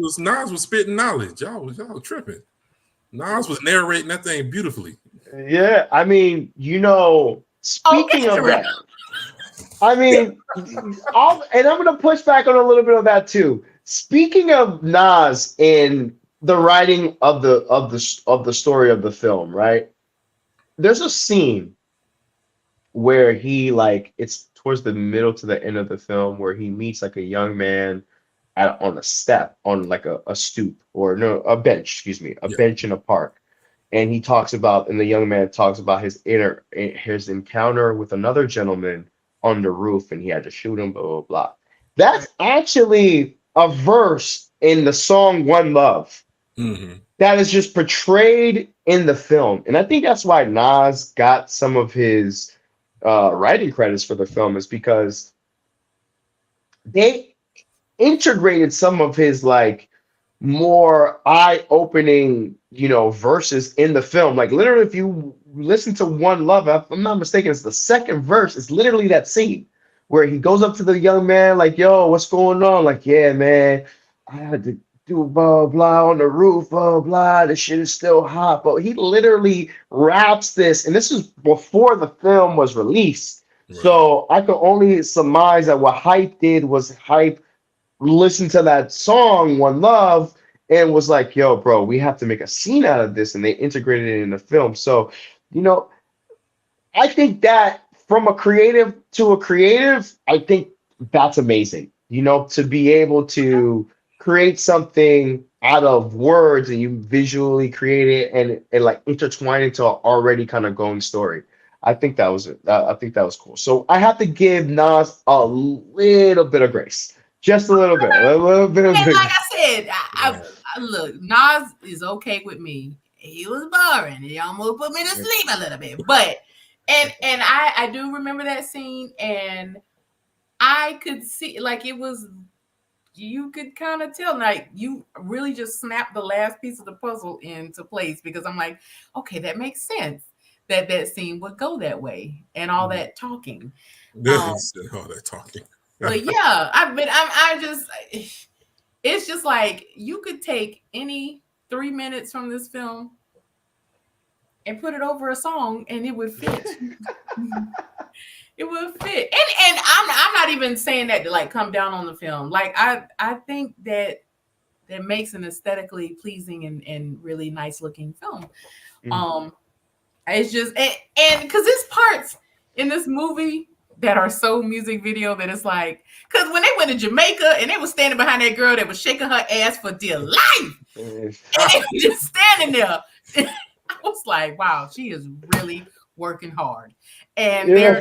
[SPEAKER 2] was spitting knowledge. Y'all tripping. Nas was narrating that thing beautifully.
[SPEAKER 3] Yeah, I mean, speaking of that, I mean, and I'm gonna push back on a little bit of that too. Speaking of Nas and the writing of the story of the film, right? There's a scene where he it's towards the middle to the end of the film where he meets like a young man on a step on like a stoop or no a bench, excuse me, a bench in a park. And the young man talks about his encounter with another gentleman on the roof, and he had to shoot him, blah, blah, blah. That's actually a verse in the song One Love that is just portrayed in the film. And I think that's why Nas got some of his writing credits for the film, is because they integrated some of his like more eye-opening verses in the film. Like literally, if you listen to One Love, if I'm not mistaken, it's the second verse. It's literally that scene where he goes up to the young man like, yo, what's going on? Like, yeah, man, I had to do blah blah on the roof, blah blah, the shit is still hot. But he literally raps this, and this is before the film was released. Right. So I could only surmise that what Hype did was Hype listened to that song One Love and was like, yo, bro, we have to make a scene out of this, and they integrated it in the film. So, I think that from a creative to a creative, I think that's amazing. To be able to create something out of words and you visually create it and like intertwine into an already kind of going story. I think that was it. I think that was cool. So I have to give Nas a little bit of grace. Just a little bit.
[SPEAKER 1] And like I said, I look, Nas is okay with me. He was boring. He almost put me to sleep a little bit. But and I do remember that scene, and I could see like it was, you could kind of tell like you really just snapped the last piece of the puzzle into place, because I'm like, okay, that makes sense that scene would go that way and all that talking.
[SPEAKER 2] All that talking.
[SPEAKER 1] But yeah, I just, it's just like you could take any 3 minutes from this film and put it over a song and it would fit. It would fit. And I'm not even saying that to like come down on the film. Like I think that makes an aesthetically pleasing and really nice looking film. It's just and because there's parts in this movie that are so music video that it's like, because when they went to Jamaica and they were standing behind that girl that was shaking her ass for dear life, and they were just standing there. I was like, wow, she is really working hard. And they're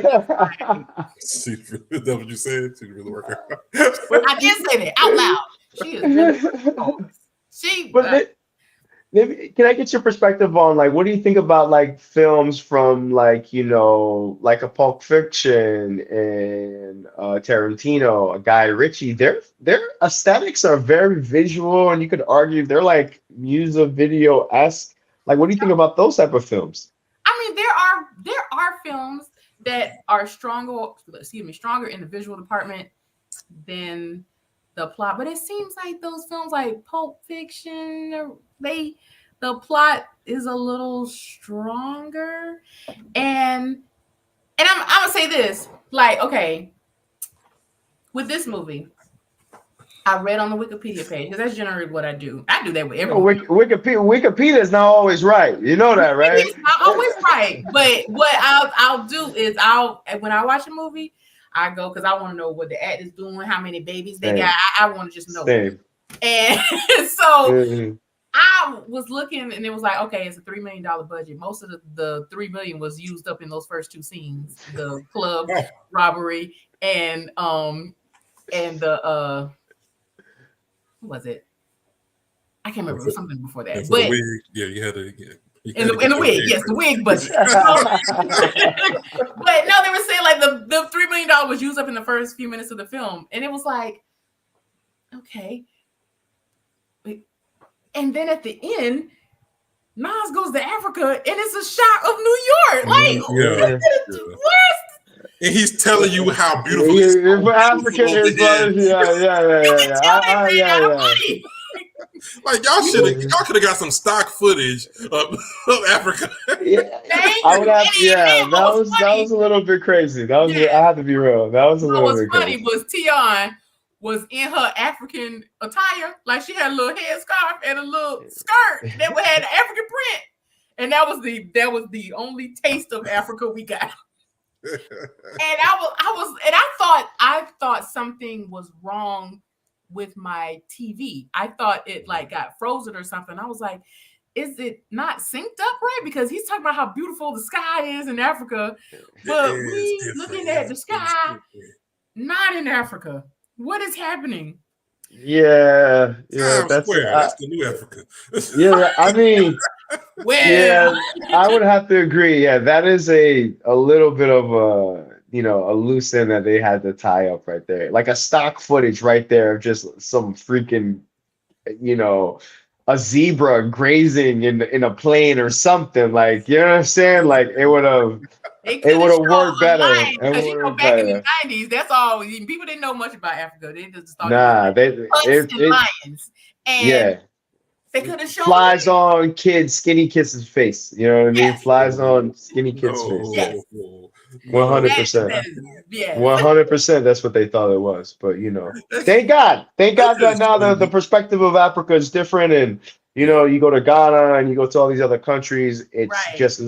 [SPEAKER 2] See, is that what you said? She really working hard.
[SPEAKER 1] I did say that out loud. She is really working hard.
[SPEAKER 3] Maybe, can I get your perspective on like what do you think about like films from like like a Pulp Fiction and Tarantino, a Guy Ritchie? Their aesthetics are very visual, and you could argue they're like music video-esque. Like, what do you think about those type of films?
[SPEAKER 1] I mean, there are films that are stronger in the visual department than the plot, but it seems like those films like Pulp Fiction, the plot is a little stronger. And I'm gonna say this, like, okay, with this movie, I read on the Wikipedia page, because that's generally what I do. I do that with everyone.
[SPEAKER 3] Wikipedia is not always right. You know that, right?
[SPEAKER 1] It's not always right. But what I'll do is when I watch a movie, I go, because I want to know what the actor's doing, how many babies they got. I want to just know. And so I was looking, and it was like, okay, it's a $3 million budget. Most of the $3 million was used up in those first two scenes: the club robbery and the what was it? I can't remember. It was something before that.
[SPEAKER 2] But the wig, you had to.
[SPEAKER 1] In the wig, yes, the wig budget. But no, they were saying like the $3 million was used up in the first few minutes of the film, and it was like, okay. And then at the end, Nas goes to Africa, and it's a shot of New York. Like, where's?
[SPEAKER 2] And he's telling you how beautiful
[SPEAKER 3] African is.
[SPEAKER 2] Like y'all could have got some stock footage of Africa.
[SPEAKER 3] That was a little bit crazy. I have to be real. That was a little bit crazy.
[SPEAKER 1] What was funny was Tion was in her African attire, like she had a little headscarf and a little skirt that had an African print, and that was the only taste of Africa we got. And I thought something was wrong with my TV. I thought it like got frozen or something. I was like, is it not synced up right? Because he's talking about how beautiful the sky is in Africa, but we looking at the sky not in Africa. What is happening?
[SPEAKER 3] Yeah,
[SPEAKER 2] that's the new Africa.
[SPEAKER 3] I mean, I would have to agree. Yeah, that is a little bit of a loose end that they had to tie up right there, like a stock footage right there of just some freaking, a zebra grazing in a plane or something. Like, you know what I'm saying? Like it would have worked better.
[SPEAKER 1] Because back in the 90s, that's all. People didn't know much about Africa. They just thought lions. And they could have shown
[SPEAKER 3] flies on skinny kids' face. You know what I mean? Flies on skinny kids' face.
[SPEAKER 1] Yes.
[SPEAKER 3] 100%. 100%. That's what they thought it was. But thank God that now the perspective of Africa is different, and you go to Ghana and you go to all these other countries. It's just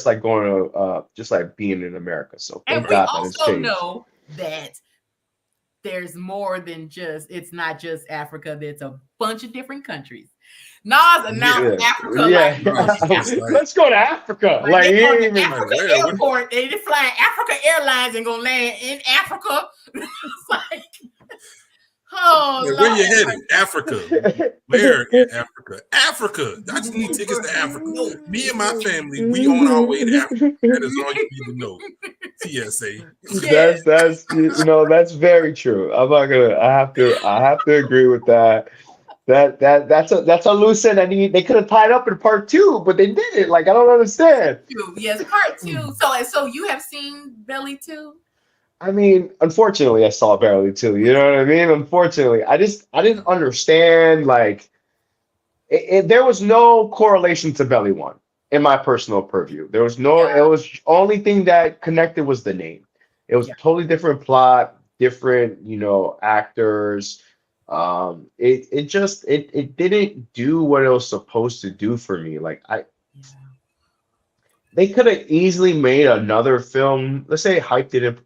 [SPEAKER 3] like going to just like being in America. So
[SPEAKER 1] and we also know that there's more than it's not just Africa. There's a bunch of different countries. Nas announced Africa.
[SPEAKER 3] Let's go to Africa.
[SPEAKER 1] Like they go to Africa airport. They just flying Africa Airlines and gonna land in Africa. It's like,
[SPEAKER 2] where you headed? Africa. Where in Africa? Africa. I just need tickets to Africa. Me and my family, we on our way to Africa. That is all you need to know. TSA.
[SPEAKER 3] That's very true. I have to agree with that. That's a loose end. I mean, they could have tied up in part 2, but they didn't. Like, I don't understand.
[SPEAKER 1] Yes, part 2. So you have seen Belly 2?
[SPEAKER 3] I mean, unfortunately, I saw Belly 2. You know what I mean? Unfortunately, I didn't understand. Like, there was no correlation to Belly 1. in my personal purview. There was no,
[SPEAKER 1] Yeah.
[SPEAKER 3] it was only thing that connected was the name. It was
[SPEAKER 1] Yeah.
[SPEAKER 3] totally different plot, different, actors. It didn't do what it was supposed to do for me. Like
[SPEAKER 1] Yeah.
[SPEAKER 3] they could have easily made another film. Let's say Hype didn't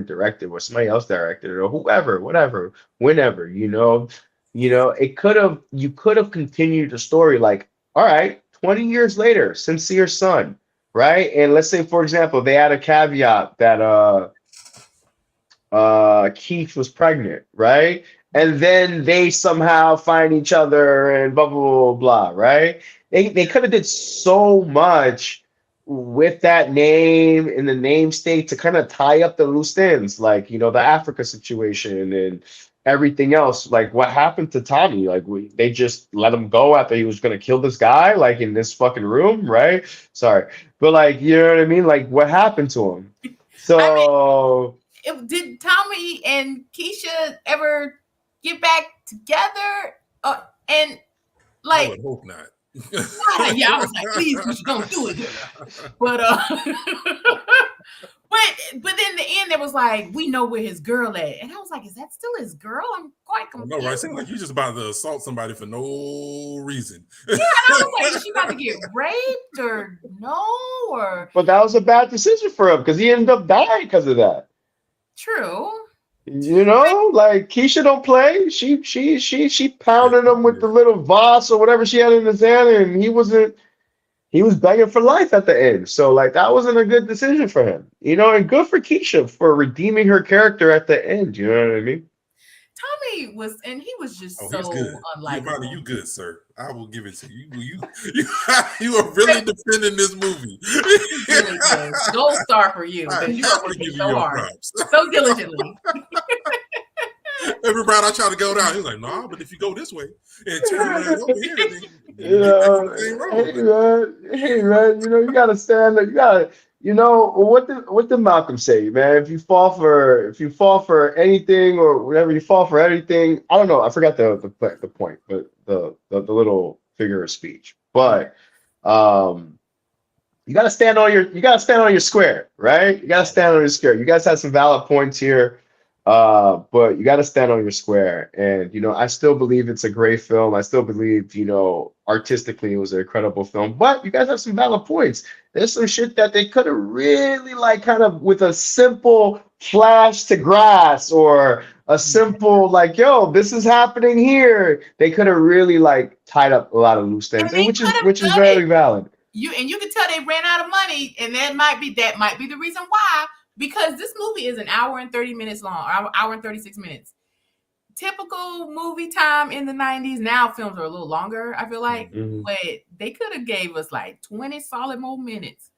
[SPEAKER 3] direct it, or somebody else directed it, or whoever, whatever, whenever, it could have you could have continued the story. Like, all right, 20 years later, Sincere Son, right? And let's say, for example, they had a caveat that Keith was pregnant, right? And then they somehow find each other and blah blah blah blah, right? They could have did so much with that name in the name state to kind of tie up the loose ends, like the Africa situation and everything else. Like what happened to Tommy? Like they just let him go after he was gonna kill this guy, like in this fucking room, right? Sorry, but like you know what I mean? Like what happened to him?
[SPEAKER 1] I mean,
[SPEAKER 3] So.
[SPEAKER 1] did Tommy and Keisha ever get back together? And
[SPEAKER 2] I
[SPEAKER 1] like,
[SPEAKER 2] would hope not.
[SPEAKER 1] yeah, I was like, please, Keisha, don't do it. But but then in the end, it was like, we know where his girl at, and I was like, is that still his girl? I'm quite
[SPEAKER 2] I know,
[SPEAKER 1] confused.
[SPEAKER 2] right? Seems like you just about to assault somebody for no reason.
[SPEAKER 1] Yeah, and I was like, is she about to get raped or no or
[SPEAKER 3] But that was a bad decision for him because he ended up dying because of that.
[SPEAKER 1] true?
[SPEAKER 3] Like Keisha don't play. She
[SPEAKER 2] Yeah,
[SPEAKER 3] pounded him with the little vase or whatever she had in his hand, and he was begging for life at the end. So like that wasn't a good decision for him. And good for Keisha for redeeming her character at the end. You know what I mean?
[SPEAKER 1] Tommy was, and he was just
[SPEAKER 2] oh,
[SPEAKER 1] so
[SPEAKER 2] he's good.
[SPEAKER 1] unlikable.
[SPEAKER 2] You good, sir. I will give it to you. You are really defending this movie.
[SPEAKER 1] Really good. Gold star for you
[SPEAKER 2] I
[SPEAKER 1] because you
[SPEAKER 2] have
[SPEAKER 1] are
[SPEAKER 2] to
[SPEAKER 1] working
[SPEAKER 2] give you
[SPEAKER 1] so
[SPEAKER 2] your
[SPEAKER 1] hard,
[SPEAKER 2] props.
[SPEAKER 1] so diligently.
[SPEAKER 2] Everybody I try to go down, he's like, nah, but if you go this way and turn around over here, then you
[SPEAKER 3] You
[SPEAKER 2] get back on
[SPEAKER 3] know,
[SPEAKER 2] the same
[SPEAKER 3] hey
[SPEAKER 2] road.
[SPEAKER 3] man, you gotta stand up. You gotta, what did Malcolm say, man? If you fall for anything or whatever, you fall for anything. I don't know. I forgot the point, but the little figure of speech. But you gotta stand on your square, right? You gotta stand on your square. You guys had some valid points here. But you got to stand on your square. And, I still believe it's a great film. I still believe, artistically it was an incredible film. But you guys have some valid points. There's some shit that they could have really, like, kind of with a simple flash to grass or a simple, like, yo, this is happening here. They could have really, like, tied up a lot of loose
[SPEAKER 1] And
[SPEAKER 3] ends,
[SPEAKER 1] they
[SPEAKER 3] and which
[SPEAKER 1] could
[SPEAKER 3] is
[SPEAKER 1] have
[SPEAKER 3] which is
[SPEAKER 1] done it.
[SPEAKER 3] very valid.
[SPEAKER 1] You can tell they ran out of money, and that might be the reason why. Because this movie is an hour and 30 minutes long, or hour and 36 minutes. Typical movie time in the 90s. Now films are a little longer, I feel like.
[SPEAKER 3] Mhm.
[SPEAKER 1] But they could have gave us like 20 solid more minutes.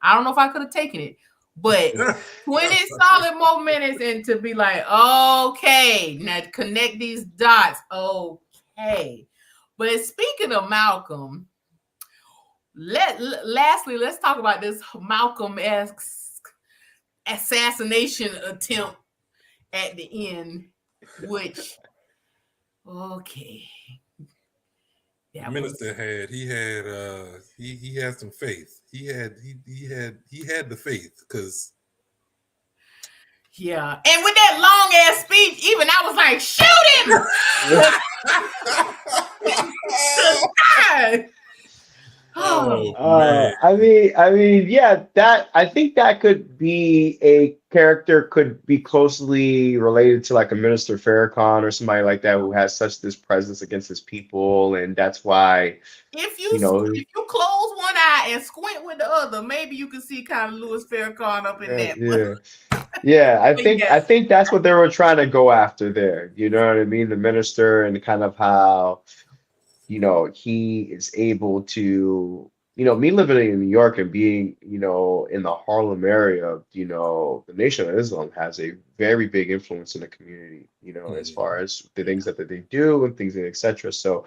[SPEAKER 1] I don't know if I could have taken it, but 20 solid more minutes and to be like, okay, now connect these dots. Okay. But speaking of Malcolm, lastly, let's talk about this Malcolm-esque assassination attempt at the end, which okay.
[SPEAKER 2] The minister he had some faith. He had the faith because
[SPEAKER 1] yeah. And with that long ass speech, even I was like, shoot him.
[SPEAKER 2] man.
[SPEAKER 3] I mean, yeah, I think that could be a character could be closely related to like a Minister Farrakhan or somebody like that who has such this presence against his people, and that's why
[SPEAKER 1] if you close one eye and squint with the other, maybe you can see kind of Louis Farrakhan up in that.
[SPEAKER 3] Yeah. I think that's what they were trying to go after there. You know what I mean? The minister and kind of how he is able to, me living in New York and being, in the Harlem area, the Nation of Islam has a very big influence in the community, as far as the things that they do and things, etc. So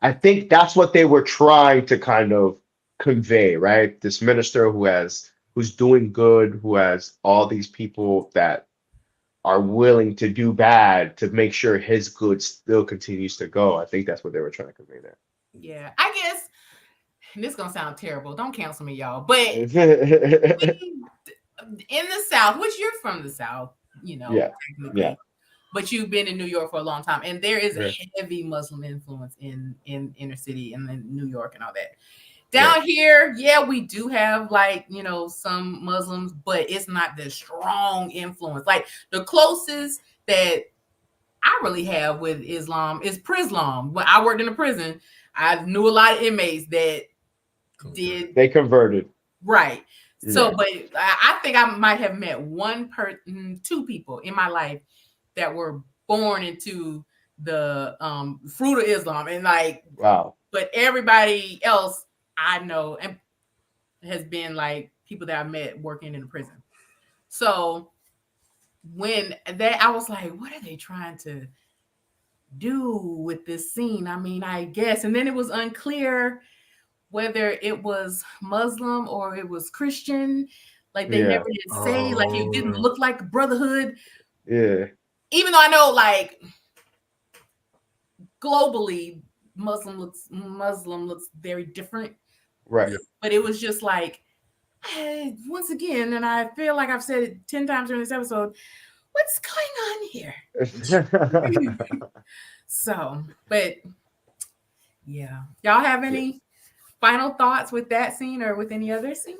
[SPEAKER 3] I think that's what they were trying to kind of convey, right? This minister who's doing good, who has all these people that are willing to do bad to make sure his good still continues to go. I think that's what they were trying to convey there.
[SPEAKER 1] Yeah, I guess and this is gonna sound terrible. Don't cancel me, y'all. But in the South, which you're from the South,
[SPEAKER 3] Yeah.
[SPEAKER 1] technically.
[SPEAKER 3] Yeah.
[SPEAKER 1] But you've been in New York for a long time, and there is a
[SPEAKER 2] Right.
[SPEAKER 1] heavy Muslim influence in inner city and in New York and all that. Down here, yeah, we do have like some Muslims, but it's not the strong influence. Like the closest that I really have with Islam is Prislam. When I worked in a prison, I knew a lot of inmates that
[SPEAKER 3] They converted.
[SPEAKER 1] Right. So,
[SPEAKER 3] Yeah.
[SPEAKER 1] but I think I might have met two people in my life that were born into the fruit of Islam, and like,
[SPEAKER 3] Wow.
[SPEAKER 1] but everybody else I know and has been like people that I met working in the prison. So when I was like, what are they trying to do with this scene? I mean, I guess, and then it was unclear whether it was Muslim or it was Christian. Like they never did say, like it didn't look like brotherhood.
[SPEAKER 3] Yeah.
[SPEAKER 1] Even though I know, like globally, Muslim looks very different.
[SPEAKER 3] Right.
[SPEAKER 1] But it was just like, once again, and I feel like I've said it 10 times during this episode, what's going on here? So, but yeah, y'all have any final thoughts with that scene or with any other scene?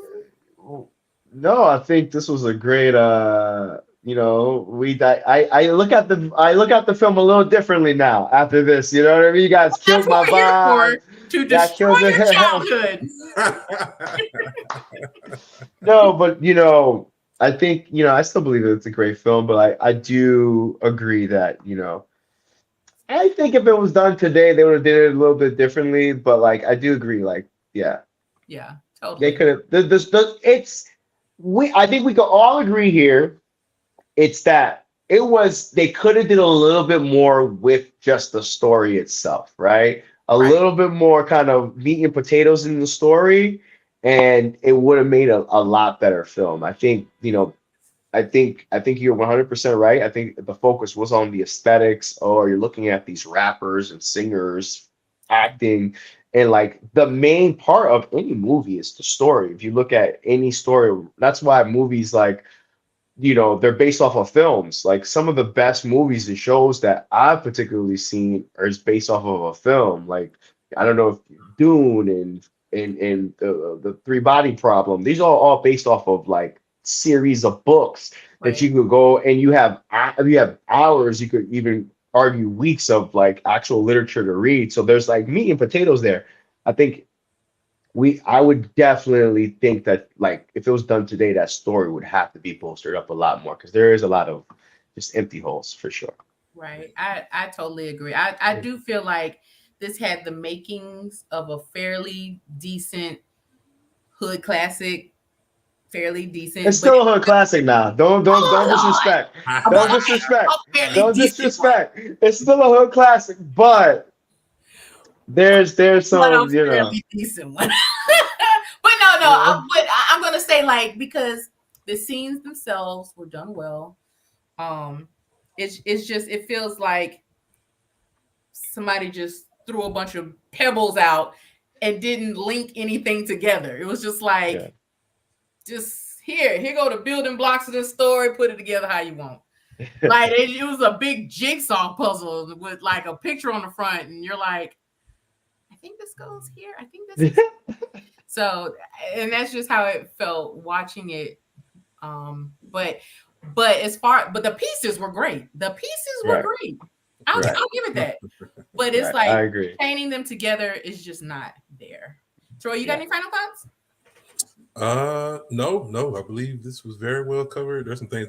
[SPEAKER 3] No, I think this was a great I look at the film a little differently now after this. You know what I mean? You guys killed my vibe.
[SPEAKER 1] To destroy your childhood.
[SPEAKER 3] No, but I think I still believe that it's a great film, but I do agree that I think if it was done today, they would have did it a little bit differently. But like I do agree, like
[SPEAKER 1] yeah, totally.
[SPEAKER 3] they could have. I think we can all agree here. It's that they could have did a little bit more with just the story itself, right? A little bit more kind of meat and potatoes in the story, and it would have made a lot better film. I think I think you're 100% right. I think the focus was on the aesthetics, or you're looking at these rappers and singers acting, and like the main part of any movie is the story. If you look at any story, that's why movies like they're based off of films. Like some of the best movies and shows that I've particularly seen are based off of a film. Like I don't know if Dune and the Three Body Problem. These are all based off of like series of books that you could go, and you have hours, you could even argue weeks of like actual literature to read. So there's like meat and potatoes there. I think I would definitely think that like if it was done today, that story would have to be bolstered up a lot more, because there is a lot of just empty holes for sure.
[SPEAKER 1] Right. I totally agree. I do feel like this had the makings of a fairly decent hood classic. Fairly decent.
[SPEAKER 3] It's still a hood classic now. Don't disrespect. Don't disrespect. Don't disrespect. It's still a hood classic, but there's some
[SPEAKER 1] fairly decent one. But no. But I'm gonna say like, because the scenes themselves were done well. It's just, it feels like somebody just threw a bunch of pebbles out and didn't link anything together. It was just like, just here go the building blocks of this story, put it together how you want. Like it was a big jigsaw puzzle with like a picture on the front, and you're like, I think this goes here. I think this is so, and that's just how it felt watching it. But the pieces were great. The pieces were great. I'll give it that. But it's like,
[SPEAKER 3] I agree.
[SPEAKER 1] Painting them together is just not there. Troy, you got any final thoughts?
[SPEAKER 2] No. I believe this was very well covered. There's some things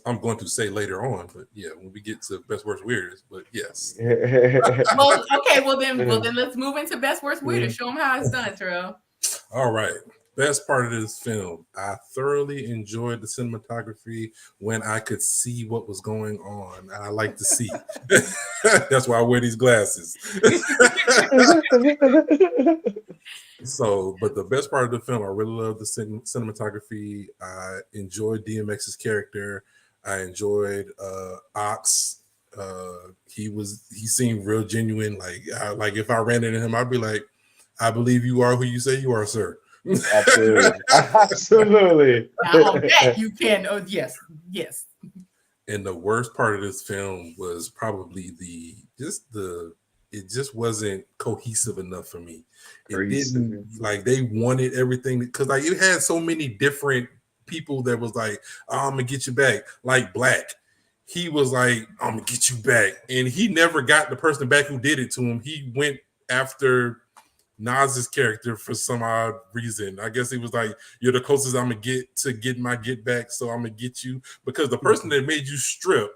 [SPEAKER 2] I'm going to say later on, but yeah, when we get to best, worst, weirdest. But yes.
[SPEAKER 1] Well, okay. Well then let's move into best, worst, weirdest. Show them how it's done, Terrell. All
[SPEAKER 2] right. Best part of this film, I thoroughly enjoyed the cinematography when I could see what was going on. I like to see. That's why I wear these glasses. So, but the best part of the film, I really love the cinematography. I enjoyed DMX's character. I enjoyed Ox. He seemed real genuine. Like if I ran into him, I'd be like, I believe you are who you say you are, sir.
[SPEAKER 3] Absolutely. Absolutely.
[SPEAKER 1] Now on that you can. Oh yes, yes.
[SPEAKER 2] And the worst part of this film was probably it just wasn't cohesive enough for me. It didn't, like, they wanted everything because like it had so many different people that was like, oh, I'm gonna get you back. Like Black, he was like, I'm gonna get you back, and he never got the person back who did it to him. He went after Nas's character for some odd reason. I guess he was like, you're the closest I'm gonna get to getting my get back, so I'm gonna get you, because the person that made you strip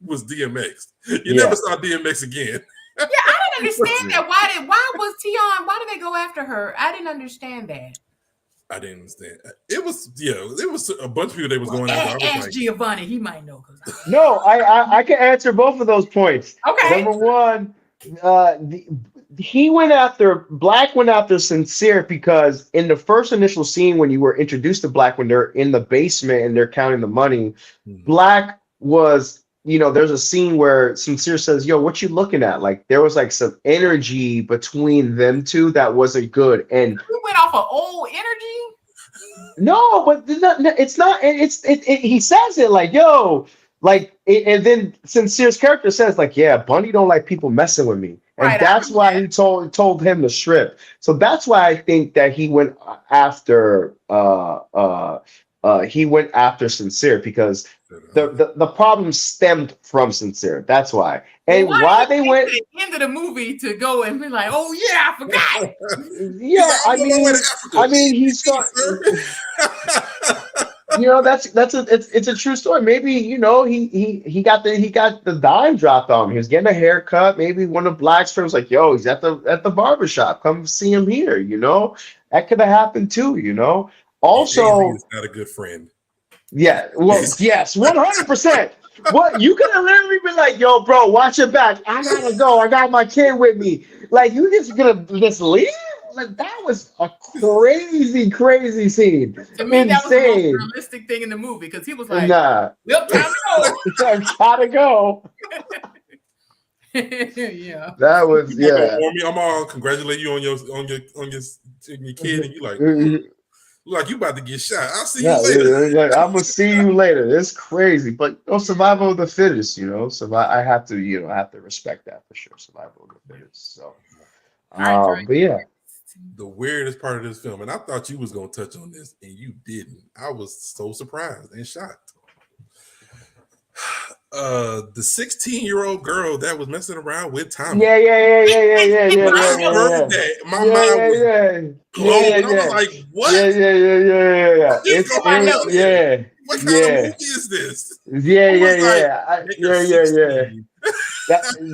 [SPEAKER 2] was DMX. You never saw DMX again.
[SPEAKER 1] Yeah, I didn't understand that. Why did they go after her? I didn't understand that.
[SPEAKER 2] I didn't understand. It was a bunch of people that was going after.
[SPEAKER 1] Ask Giovanni, he might know.
[SPEAKER 3] No, I can answer both of those points.
[SPEAKER 1] Okay.
[SPEAKER 3] Number one, Black went after Sincere because in the first initial scene when you were introduced to Black, when they're in the basement and they're counting the money, Black was, there's a scene where Sincere says, yo, what you looking at? Like there was like some energy between them two that wasn't good. And
[SPEAKER 1] we went off of old energy.
[SPEAKER 3] No, but it's not. He says it like, yo, like, and then Sincere's character says like, yeah, Bunny don't like people messing with me. And
[SPEAKER 1] right,
[SPEAKER 3] that's why he told him to strip. So that's why I think that he went after Sincere, because the problem stemmed from Sincere. That's why. And why they went
[SPEAKER 1] at the end of the movie to go and be like, oh yeah, I forgot.
[SPEAKER 3] Yeah, I mean he's got it's a true story. Maybe he got the dime dropped on him. He was getting a haircut. Maybe one of Black's friends was like, yo, he's at the barbershop. Come see him here. That could have happened too. Also,
[SPEAKER 2] he's not a good friend.
[SPEAKER 3] Yeah, well, yes, 100%. What, you could have literally been like, yo, bro, watch your back. I gotta go. I got my kid with me. Like, you just gonna just leave? Like, that was a crazy scene.
[SPEAKER 1] To me, that was the most realistic thing in the movie, because he was like,
[SPEAKER 3] nah.
[SPEAKER 1] Well, time to go.
[SPEAKER 3] I gotta go.
[SPEAKER 1] Yeah.
[SPEAKER 3] That was, yeah.
[SPEAKER 2] I'm all congratulate you on your kid, and you like you about to get shot. I'll see you later.
[SPEAKER 3] Like, I'm gonna see you later. It's crazy, but survival of the fittest. I have to respect that for sure. Survival of the fittest. So, but yeah,
[SPEAKER 2] the weirdest part of this film, and I thought you was gonna touch on this, and you didn't. I was so surprised and shocked. The 16-year-old girl that was messing around with Tommy.
[SPEAKER 3] Yeah.
[SPEAKER 2] My mind was blown. I was like, what?
[SPEAKER 3] Yeah.
[SPEAKER 2] What kind of movie is this?
[SPEAKER 3] Yeah.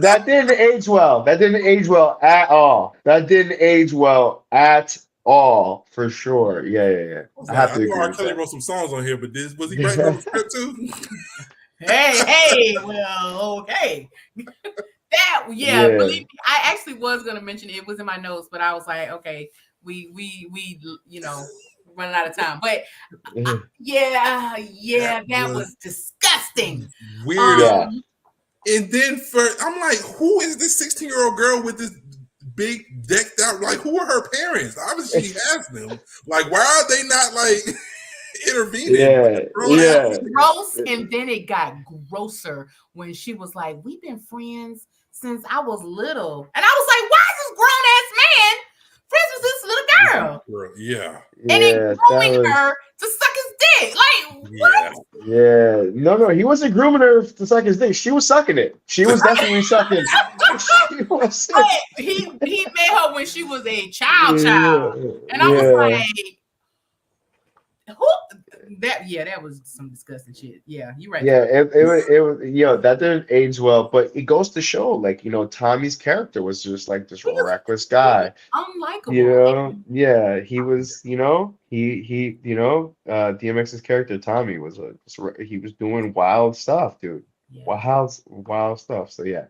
[SPEAKER 3] That didn't age well. That didn't age well at all. For sure. Yeah. I have to agree.
[SPEAKER 2] R. Kelly wrote some songs on here, but was he writing on the script too?
[SPEAKER 1] Hey, well, okay. Believe me, I actually was gonna mention it was in my notes, but I was like, okay, we running out of time. But that was disgusting.
[SPEAKER 2] Weird. And then I'm like, who is this 16-year-old girl with this big decked out? Like, who are her parents? Obviously, she has them. Like, why are they not like intervening?
[SPEAKER 1] Gross, and then it got grosser when she was like, we've been friends since I was little. And I was like, why is this grown-ass man friends with this little girl?
[SPEAKER 2] Yeah.
[SPEAKER 1] And then grooming her to suck his dick. Like, what?
[SPEAKER 3] Yeah. No, he wasn't grooming her to suck his dick. She was sucking it. She was definitely sucking.
[SPEAKER 1] He met her when she was a child. And I was like, that was some disgusting shit. Yeah, you're right.
[SPEAKER 3] Yeah, it was that didn't age well, but it goes to show, like, Tommy's character was just like this reckless guy.
[SPEAKER 1] Unlikable.
[SPEAKER 3] He was, DMX's character Tommy was he was doing wild stuff, dude. Yeah. Wild stuff. So yeah.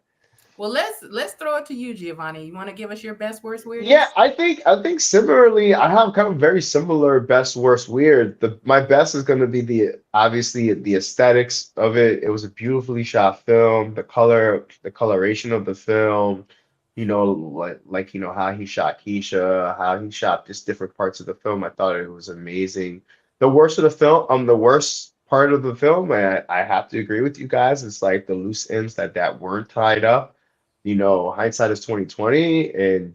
[SPEAKER 1] Well, let's throw it to you, Giovanni. You want to give us your best, worst, weird?
[SPEAKER 3] Yeah, I think similarly, I have kind of very similar best, worst, weird. My best is going to be obviously the aesthetics of it. It was a beautifully shot film. The coloration of the film, how he shot Keisha, how he shot just different parts of the film. I thought it was amazing. The worst part of the film, and I have to agree with you guys, is like the loose ends that weren't tied up. Hindsight is 2020, and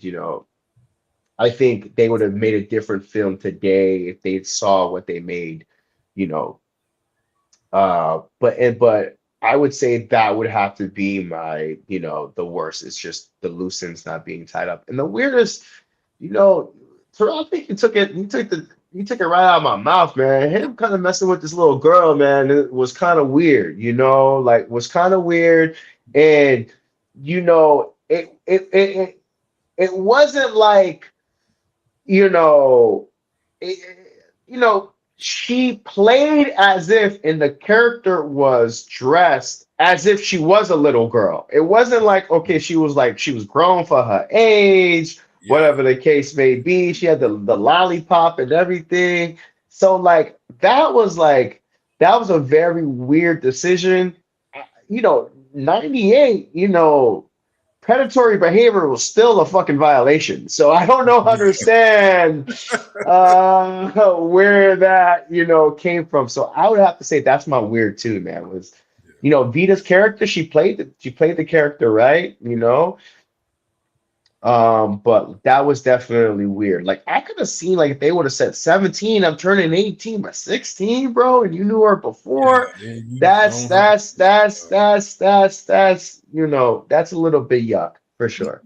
[SPEAKER 3] I think they would have made a different film today if they saw what they made, you know. But I would say that would have to be my, the worst. It's just the loose ends not being tied up. And the weirdest, you know, Terrell, I think you took it right out of my mouth, man. Him kind of messing with this little girl, man, it was kind of weird, like was kind of weird. And it wasn't like, you know, it, she played as if, and the character was dressed as if she was a little girl. It wasn't like, she was grown for her age,
[SPEAKER 2] Yeah.
[SPEAKER 3] whatever the case may be. She had the lollipop and everything. So that was a very weird decision. 98, predatory behavior was still a fucking violation. So I don't know, understand where that came from. So I would have to say that's my weird too, man. Was Vita's character? She played the character right, but that was definitely weird. Like I could have seen like if they would have said 17, I'm turning 18, but 16, bro, and you knew her
[SPEAKER 2] Yeah,
[SPEAKER 3] before.
[SPEAKER 2] then you
[SPEAKER 3] That's
[SPEAKER 2] don't have
[SPEAKER 3] that's that's that's that's that's that's a little bit yuck for sure.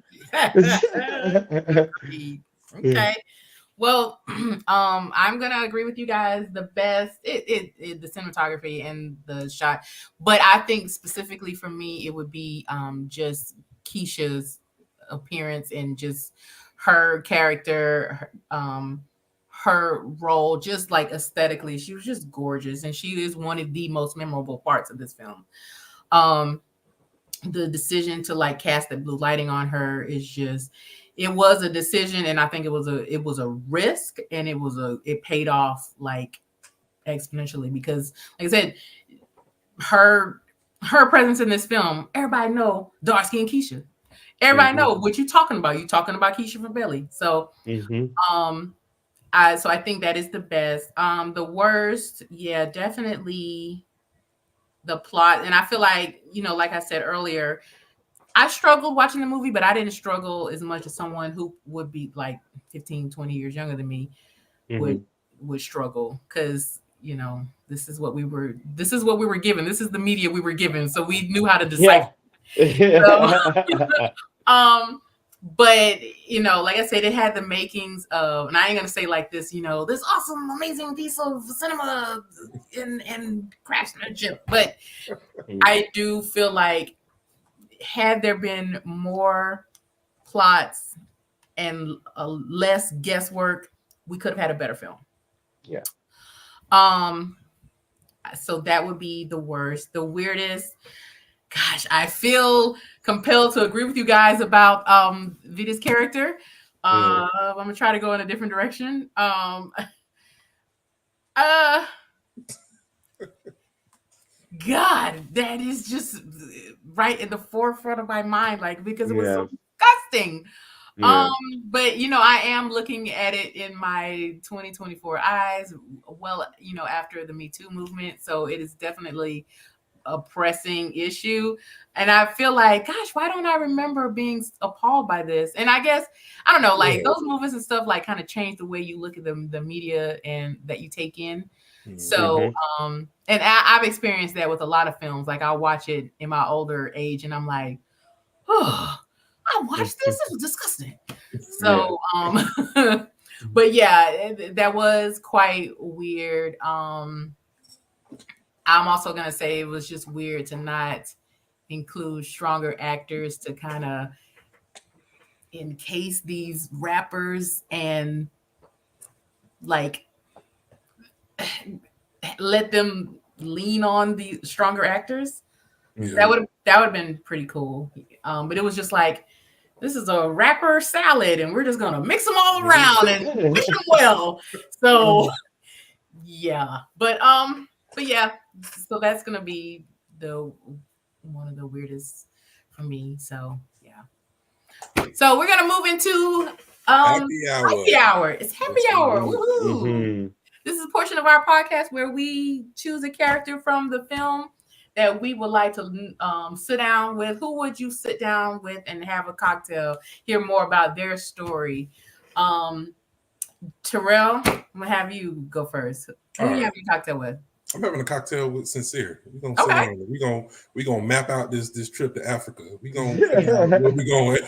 [SPEAKER 1] Okay. Well, I'm gonna agree with you guys. The best, the cinematography and the shot, but I think specifically for me, it would be just Keisha's appearance and just her character, her role, just like aesthetically, she was just gorgeous, and she is one of the most memorable parts of this film. Um, the decision to like cast the blue lighting on her is just, it was a decision, and I think it was a risk, and it paid off like exponentially, because like I said, her her presence in this film, everybody know dark skinned Keisha, everybody
[SPEAKER 3] Hmm.
[SPEAKER 1] know what you talking about, Keisha from Belly. So
[SPEAKER 3] Hmm.
[SPEAKER 1] um I think that is the best. The worst, yeah, definitely the plot. And I feel like, like I said earlier, I struggled watching the movie, but I didn't struggle as much as someone who would be like 15, 20 years younger than me would
[SPEAKER 3] Hmm.
[SPEAKER 1] would struggle, because this is what we were given. This is the media we were given. So we knew how to decipher.
[SPEAKER 3] Yeah.
[SPEAKER 1] So um but like I said, it had the makings of, and I ain't gonna say like this awesome, amazing piece of cinema and craftsmanship, but I do feel like, had there been more plots and less guesswork, we could have had a better film.
[SPEAKER 3] Yeah.
[SPEAKER 1] Um, so that would be the worst. The weirdest, gosh, I feel compelled to agree with you guys about Vita's character.
[SPEAKER 3] Mm.
[SPEAKER 1] I'm gonna try to go in a different direction. Uh, God, that is just right in the forefront of my mind, like, because it was so
[SPEAKER 3] Yeah.
[SPEAKER 1] disgusting. Um,
[SPEAKER 3] Yeah.
[SPEAKER 1] but I am looking at it in my 2024 eyes. Well, after the Me Too movement, so it is definitely a pressing issue. And I feel like, gosh, why don't I remember being appalled by this? And I guess, I don't know, like
[SPEAKER 2] Yeah.
[SPEAKER 1] those movies and stuff like kind of change the way you look at the media and that you take in.
[SPEAKER 2] Mhm.
[SPEAKER 1] So,
[SPEAKER 3] Hmm.
[SPEAKER 1] and I've experienced that with a lot of films. Like I'll watch it in my older age and I'm like, oh, I watched this. This was disgusting.
[SPEAKER 3] Yeah.
[SPEAKER 1] So, but yeah, that was quite weird. I'm also gonna say it was just weird to not include stronger actors to kind of encase these rappers and like let them lean on the stronger actors.
[SPEAKER 2] Yeah.
[SPEAKER 1] That would have been pretty cool. But it was just like, this is a rapper salad, and we're just gonna mix them all around and wish them well. So yeah, but yeah, so that's gonna be the one of the weirdest for me. So yeah. So we're gonna move into
[SPEAKER 2] Happy hour.
[SPEAKER 1] happy hour. It's happy hour. Woohoo!
[SPEAKER 3] Mhm.
[SPEAKER 1] This is a portion of our podcast where we choose a character from the film that we would like to sit down with. Who would you sit down with and have a cocktail? Hear more about their story. Terrell, I'm gonna have you go first. Who
[SPEAKER 2] All
[SPEAKER 1] you
[SPEAKER 2] right.
[SPEAKER 1] having a cocktail with?
[SPEAKER 2] I'm having a cocktail with Sincere. We're gonna sit
[SPEAKER 1] Okay.
[SPEAKER 2] down. We're gonna map out this trip to Africa. We're gonna figure out where we going.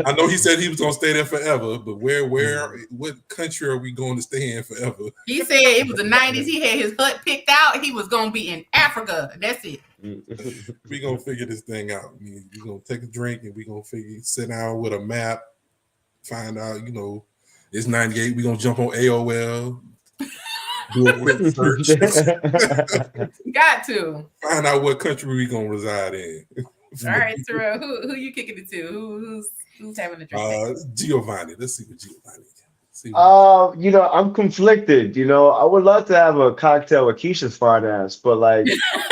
[SPEAKER 2] I know he said he was gonna stay there forever, but what country are we going to stay in forever?
[SPEAKER 1] He said it was the 90s. He had his hut picked out. He was gonna be in Africa. That's it.
[SPEAKER 2] We're gonna figure this thing out. We're gonna take a drink and we're gonna sit down with a map, find out, it's 98. We're gonna jump on AOL. Do a quick search.
[SPEAKER 1] Got to
[SPEAKER 2] find out what country we gonna reside in.
[SPEAKER 1] All right, Terrell, who you kicking it to? Who's having a drink?
[SPEAKER 2] Giovanni. Let's see what Giovanni.
[SPEAKER 3] I'm conflicted. I would love to have a cocktail with Keisha's fine ass, but like,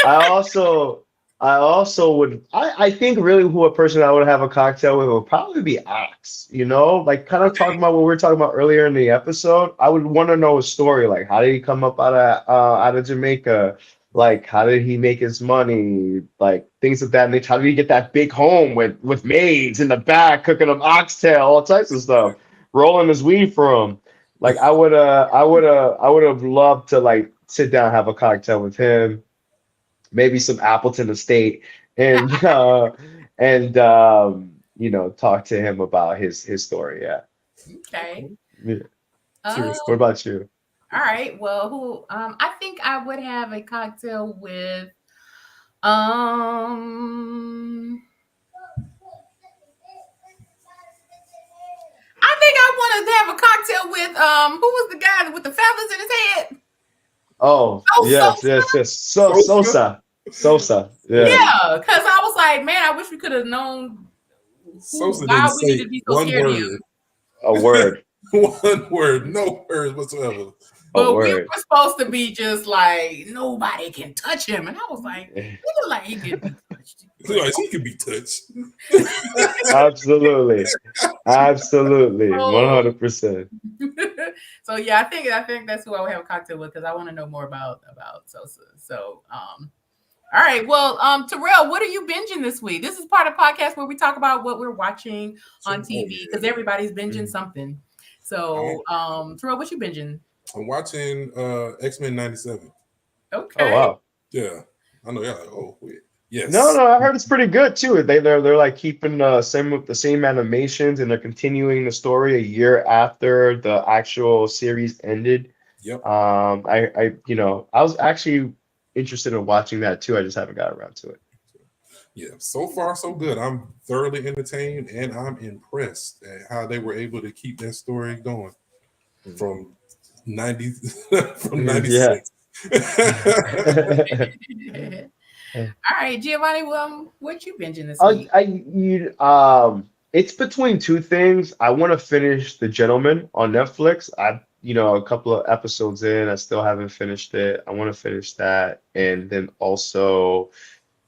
[SPEAKER 3] I also would. I think really who a person I would have a cocktail with would probably be Axe. Like kind of talking about what we were talking about earlier in the episode. I would want to know his story. Like, how did he come up out of Jamaica? Like, how did he make his money? Like, things of that nature. How did he get that big home with maids in the back cooking him oxtail, all types of stuff, rolling his weed for him? Like, I would have loved to like sit down, have a cocktail with him, maybe some Appleton estate, and talk to him about his story. Yeah.
[SPEAKER 1] Okay.
[SPEAKER 3] Yeah. What about you?
[SPEAKER 1] All right. Well, who? I think I would have a cocktail with. I think I wanted to have a cocktail with who was the guy with the feathers in his head?
[SPEAKER 3] Oh, yes. Sosa.
[SPEAKER 1] Yeah, because I was like, man, I wish we could have known why we need to be so scared of him.
[SPEAKER 3] A word.
[SPEAKER 2] One word, no words whatsoever.
[SPEAKER 1] But we were supposed to be just like, nobody can touch him. And I was like, he look like he can be touched.
[SPEAKER 2] He can be touched.
[SPEAKER 3] Absolutely. 100%.
[SPEAKER 1] So yeah, I think that's who I would have a cocktail with, because I want to know more about Sosa. So all right. Well, Terrell, what are you binging this week? This is part of the podcast where we talk about what we're watching on TV, because everybody's binging something. So Terrell, what you binging?
[SPEAKER 2] I'm watching X-Men 97.
[SPEAKER 1] Okay.
[SPEAKER 3] Oh wow.
[SPEAKER 2] Yeah. I know y'all like, oh wait. Yes.
[SPEAKER 3] No, I heard it's pretty good too. They're like keeping the same animations, and they're continuing the story a year after the actual series ended.
[SPEAKER 2] Yep.
[SPEAKER 3] I was actually interested in watching that too. I just haven't got around to it.
[SPEAKER 2] Yeah, so far so good. I'm thoroughly entertained, and I'm impressed at how they were able to keep that story going from 96.
[SPEAKER 1] All right, Giovanni, what you binging this week?
[SPEAKER 3] It's between two things. I want to finish The Gentleman on Netflix. A couple of episodes in, I still haven't finished it. I want to finish that, and then also,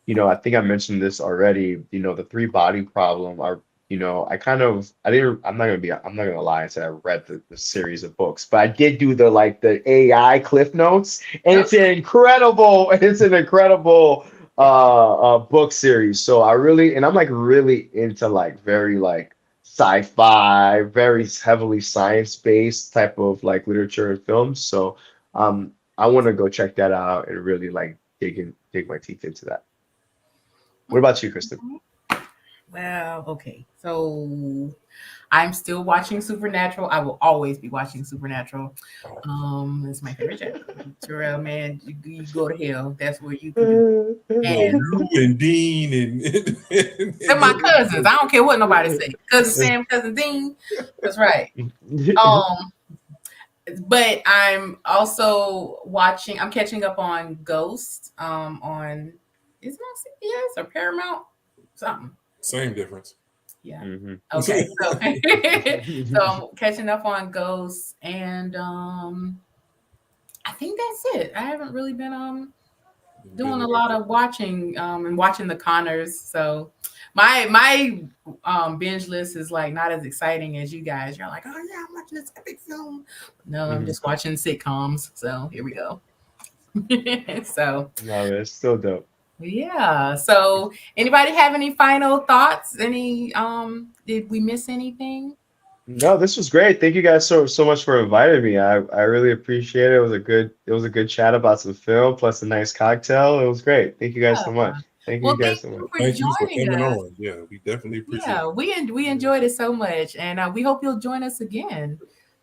[SPEAKER 3] I think I mentioned this already. The Three Body Problem. I'm not gonna lie and say I read the series of books, but I did do the AI Cliff Notes, and it's an incredible book series. So I'm really into very sci-fi, very heavily science-based type of literature and films. So I want to go check that out and really dig my teeth into that. What about you, Kristen?
[SPEAKER 1] Well, okay. So I'm still watching Supernatural. I will always be watching Supernatural. It's my favorite channel. Terrell, man, you go to hell. That's where you can. And
[SPEAKER 2] you and Dean
[SPEAKER 1] they're my cousins. I don't care what nobody say. Cousin Sam, cousin Dean. That's right. But I'm also watching. I'm catching up on Ghost. On is it on CBS or Paramount? Something.
[SPEAKER 2] Same difference.
[SPEAKER 1] Yeah. Mm-hmm. Okay. So I'm catching up on Ghosts, and I think that's it. I haven't really been doing a lot of watching and watching the Connors. So, My binge list is like not as exciting as you guys. You're like, oh yeah, I'm watching this epic film. No, I'm
[SPEAKER 3] Mhm.
[SPEAKER 1] just watching sitcoms. So here we go. So
[SPEAKER 3] No, man, it's still dope.
[SPEAKER 1] yeah. So anybody have any final thoughts? Any did we miss anything?
[SPEAKER 3] No, this was great. Thank you guys so much for inviting me. I really appreciate it. It was a good chat about some film plus a nice cocktail. It was great. Thank you guys
[SPEAKER 1] Yeah.
[SPEAKER 3] so much. Thank you
[SPEAKER 1] Well,
[SPEAKER 3] guys
[SPEAKER 1] thank
[SPEAKER 3] so much.
[SPEAKER 1] you for
[SPEAKER 2] Thank you for
[SPEAKER 1] joining
[SPEAKER 2] coming
[SPEAKER 1] us.
[SPEAKER 2] on. Yeah, we definitely appreciate
[SPEAKER 1] Yeah,
[SPEAKER 2] it.
[SPEAKER 1] we
[SPEAKER 3] Yeah.
[SPEAKER 1] enjoyed it so much, and we hope you'll join us again.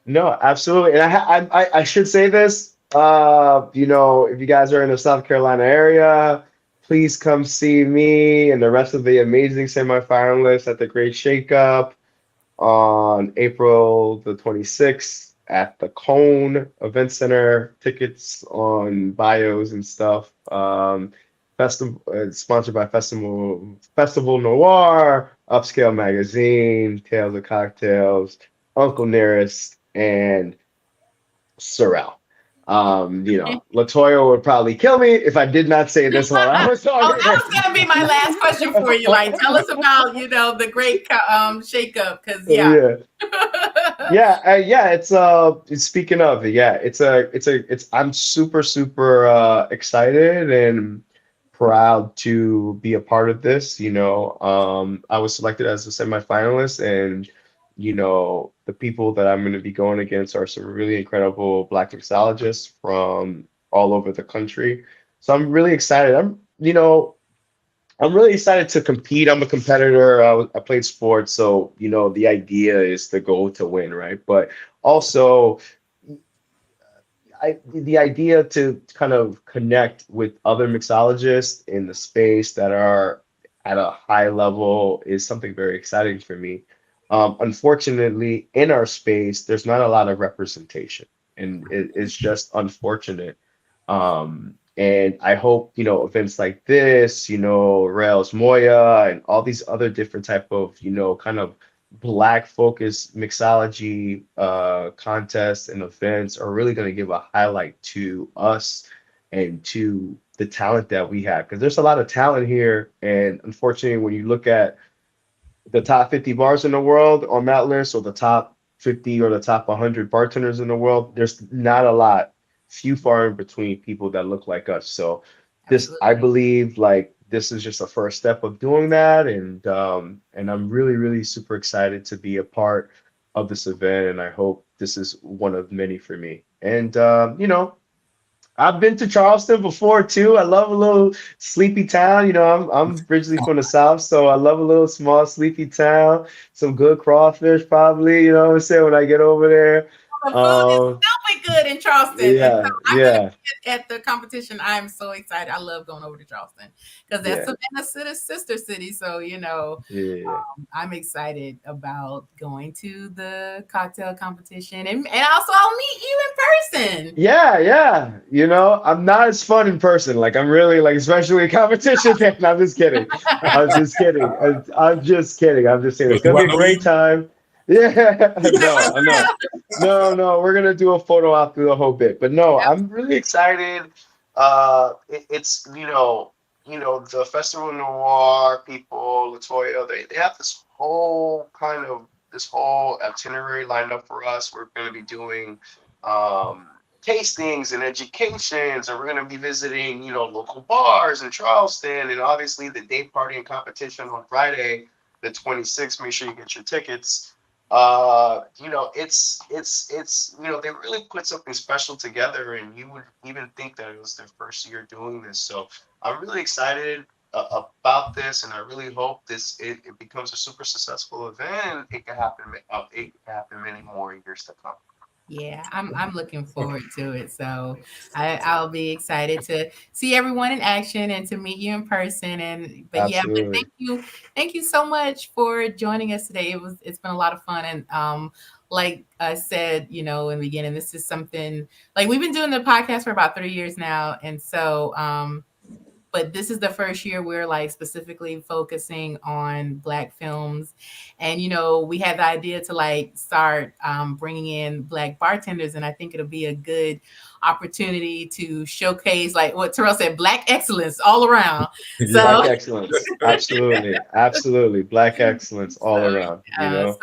[SPEAKER 3] No, absolutely. And I should say this. If you guys are in the South Carolina area, please come see me and the rest of the amazing semifinalists at the Great Shakeup on April the 26th at the Cone Event Center. Tickets on bios and stuff. Festival sponsored by Festival Noir, Upscale Magazine, Tales of Cocktails, Uncle Nearest, and Sorrel. Latoya would probably kill me if I did not say this while I was
[SPEAKER 1] Oh,
[SPEAKER 3] talking.
[SPEAKER 1] that was gonna be my last question for you. Like, tell us about the great shakeup, because yeah.
[SPEAKER 3] Yeah. Yeah, it's speaking of it, yeah, it's I'm super excited and proud to be a part of this, I was selected as a semifinalist and the people that I'm going to be going against are some really incredible Black mixologists from all over the country. So I'm really excited. I'm really excited to compete. I'm a competitor. I played sports, so the idea is the goal to win, right? But also, the idea to kind of connect with other mixologists in the space that are at a high level is something very exciting for me. Unfortunately, in our space, there's not a lot of representation, and it's just unfortunate. And I hope, events like this, Rails Moya and all these other different type of, kind of Black focused mixology contests and events are really going to give a highlight to us and to the talent that we have. Because there's a lot of talent here. And unfortunately, when you look at the top 50 bars in the world on that list, or the top 50 or the top 100 bartenders in the world, there's not a lot, few far in between people that look like us. So I
[SPEAKER 1] Absolutely.
[SPEAKER 3] believe, like, this is just a first step of doing that, and I'm really super excited to be a part of this event, and I hope this is one of many for me. And I've been to Charleston before too. I love a little sleepy town. I'm originally from the South, so I love a little small sleepy town. Some good crawfish, probably. You know what I'm saying, when I get over there.
[SPEAKER 1] The food is
[SPEAKER 3] Um,
[SPEAKER 1] stupid good in Charleston, and so
[SPEAKER 3] yeah,
[SPEAKER 1] I'm gonna
[SPEAKER 3] yeah,
[SPEAKER 1] be at the competition. I'm so excited. I love going over to Charleston because that's
[SPEAKER 3] yeah,
[SPEAKER 1] Savannah's sister city. So
[SPEAKER 3] yeah,
[SPEAKER 1] I'm excited about going to the cocktail competition, and also I'll meet you in person.
[SPEAKER 3] yeah. I'm not as fun in person. Like, I'm really, like, especially in competition. I'm just kidding. I'm just kidding. I'm just kidding. I'm just saying
[SPEAKER 2] But
[SPEAKER 3] it's
[SPEAKER 2] do
[SPEAKER 3] gonna
[SPEAKER 2] I
[SPEAKER 3] be a
[SPEAKER 2] know
[SPEAKER 3] great
[SPEAKER 2] you?
[SPEAKER 3] time. Yeah,
[SPEAKER 1] Yeah,
[SPEAKER 3] no, I know. No, we're gonna do a photo op through the whole bit. But no, I'm really excited. It's the Festival Noir people, Latoya, they have this whole itinerary lined up for us. We're gonna be doing um tastings and educations, and we're gonna be visiting, local bars in Charleston, and obviously the day party and competition on Friday, the 26th. Make sure you get your tickets. They really put something special together, and you would even think that it was their first year doing this. So I'm really excited about this, and I really hope it becomes a super successful event. It can happen many more years to come.
[SPEAKER 1] yeah, I'm looking forward to it. So I'll be excited to see everyone in action and to meet you in person. But
[SPEAKER 3] Absolutely.
[SPEAKER 1] thank you so much for joining us today. It's been a lot of fun, and like I said, in the beginning, this is something like we've been doing the podcast for about 3 years now, and so but this is the first year we're like specifically focusing on Black films. And, we had the idea to like start bringing in Black bartenders. And I think it'll be a good opportunity to showcase, like what Terrell said, Black excellence all around.
[SPEAKER 2] Yeah.
[SPEAKER 1] So,
[SPEAKER 3] Black excellence. Absolutely. Absolutely. Black excellence all
[SPEAKER 1] so,
[SPEAKER 3] around, you know?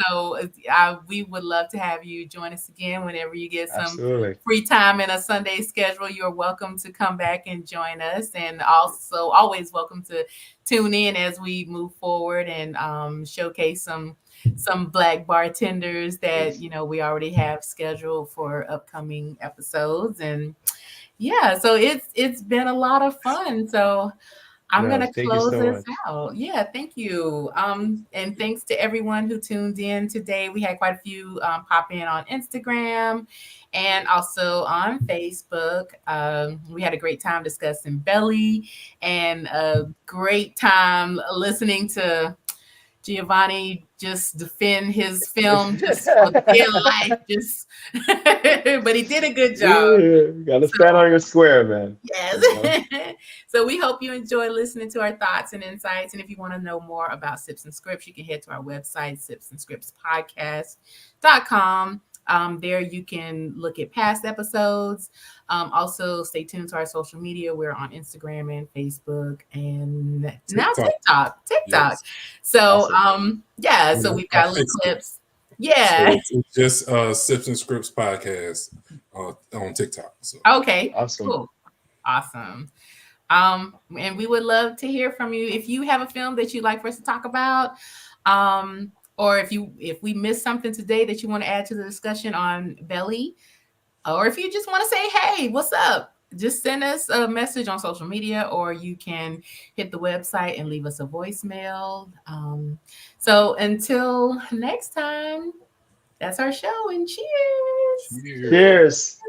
[SPEAKER 1] we would love to have you join us again whenever you get some
[SPEAKER 3] Absolutely.
[SPEAKER 1] free time in a Sunday schedule. You're welcome to come back and join us, and also always welcome to tune in as we move forward and showcase some Black bartenders that we already have scheduled for upcoming episodes. And yeah, so it's been a lot of fun. So I'm
[SPEAKER 3] No,
[SPEAKER 1] gonna
[SPEAKER 3] thank you
[SPEAKER 1] close
[SPEAKER 3] so
[SPEAKER 1] this
[SPEAKER 3] much.
[SPEAKER 1] out. Yeah, thank you. And thanks to everyone who tuned in today. We had quite a few pop in on Instagram and also on Facebook. We had a great time discussing Belly and a great time listening to Giovanni just defend his film just for dear life. Just, but he did a good job.
[SPEAKER 3] Yeah, gotta stand on your square, man. You know?
[SPEAKER 1] Yes. So we hope you enjoy listening to our thoughts and insights. And if you want to know more about Sips and Scripts, you can head to our website, sipsandscriptspodcast.com. There you can look at past episodes. Also, stay tuned to our social media. We're on Instagram and Facebook and now TikTok.
[SPEAKER 2] Yes.
[SPEAKER 1] So,
[SPEAKER 3] Awesome.
[SPEAKER 1] so we've got little clips. Yeah.
[SPEAKER 2] So it's just Sips and Scripts podcast on TikTok. So.
[SPEAKER 1] Okay.
[SPEAKER 3] Awesome.
[SPEAKER 1] Cool. Awesome. And we would love to hear from you. If you have a film that you'd like for us to talk about, or if we missed something today that you want to add to the discussion on Belly, or if you just want to say, hey, what's up? Just send us a message on social media, or you can hit the website and leave us a voicemail. So until next time, that's our show, and cheers.
[SPEAKER 3] Cheers.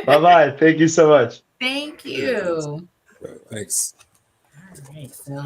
[SPEAKER 3] Bye-bye. Thank you so much.
[SPEAKER 1] Thank you.
[SPEAKER 2] Thanks.
[SPEAKER 1] All right. So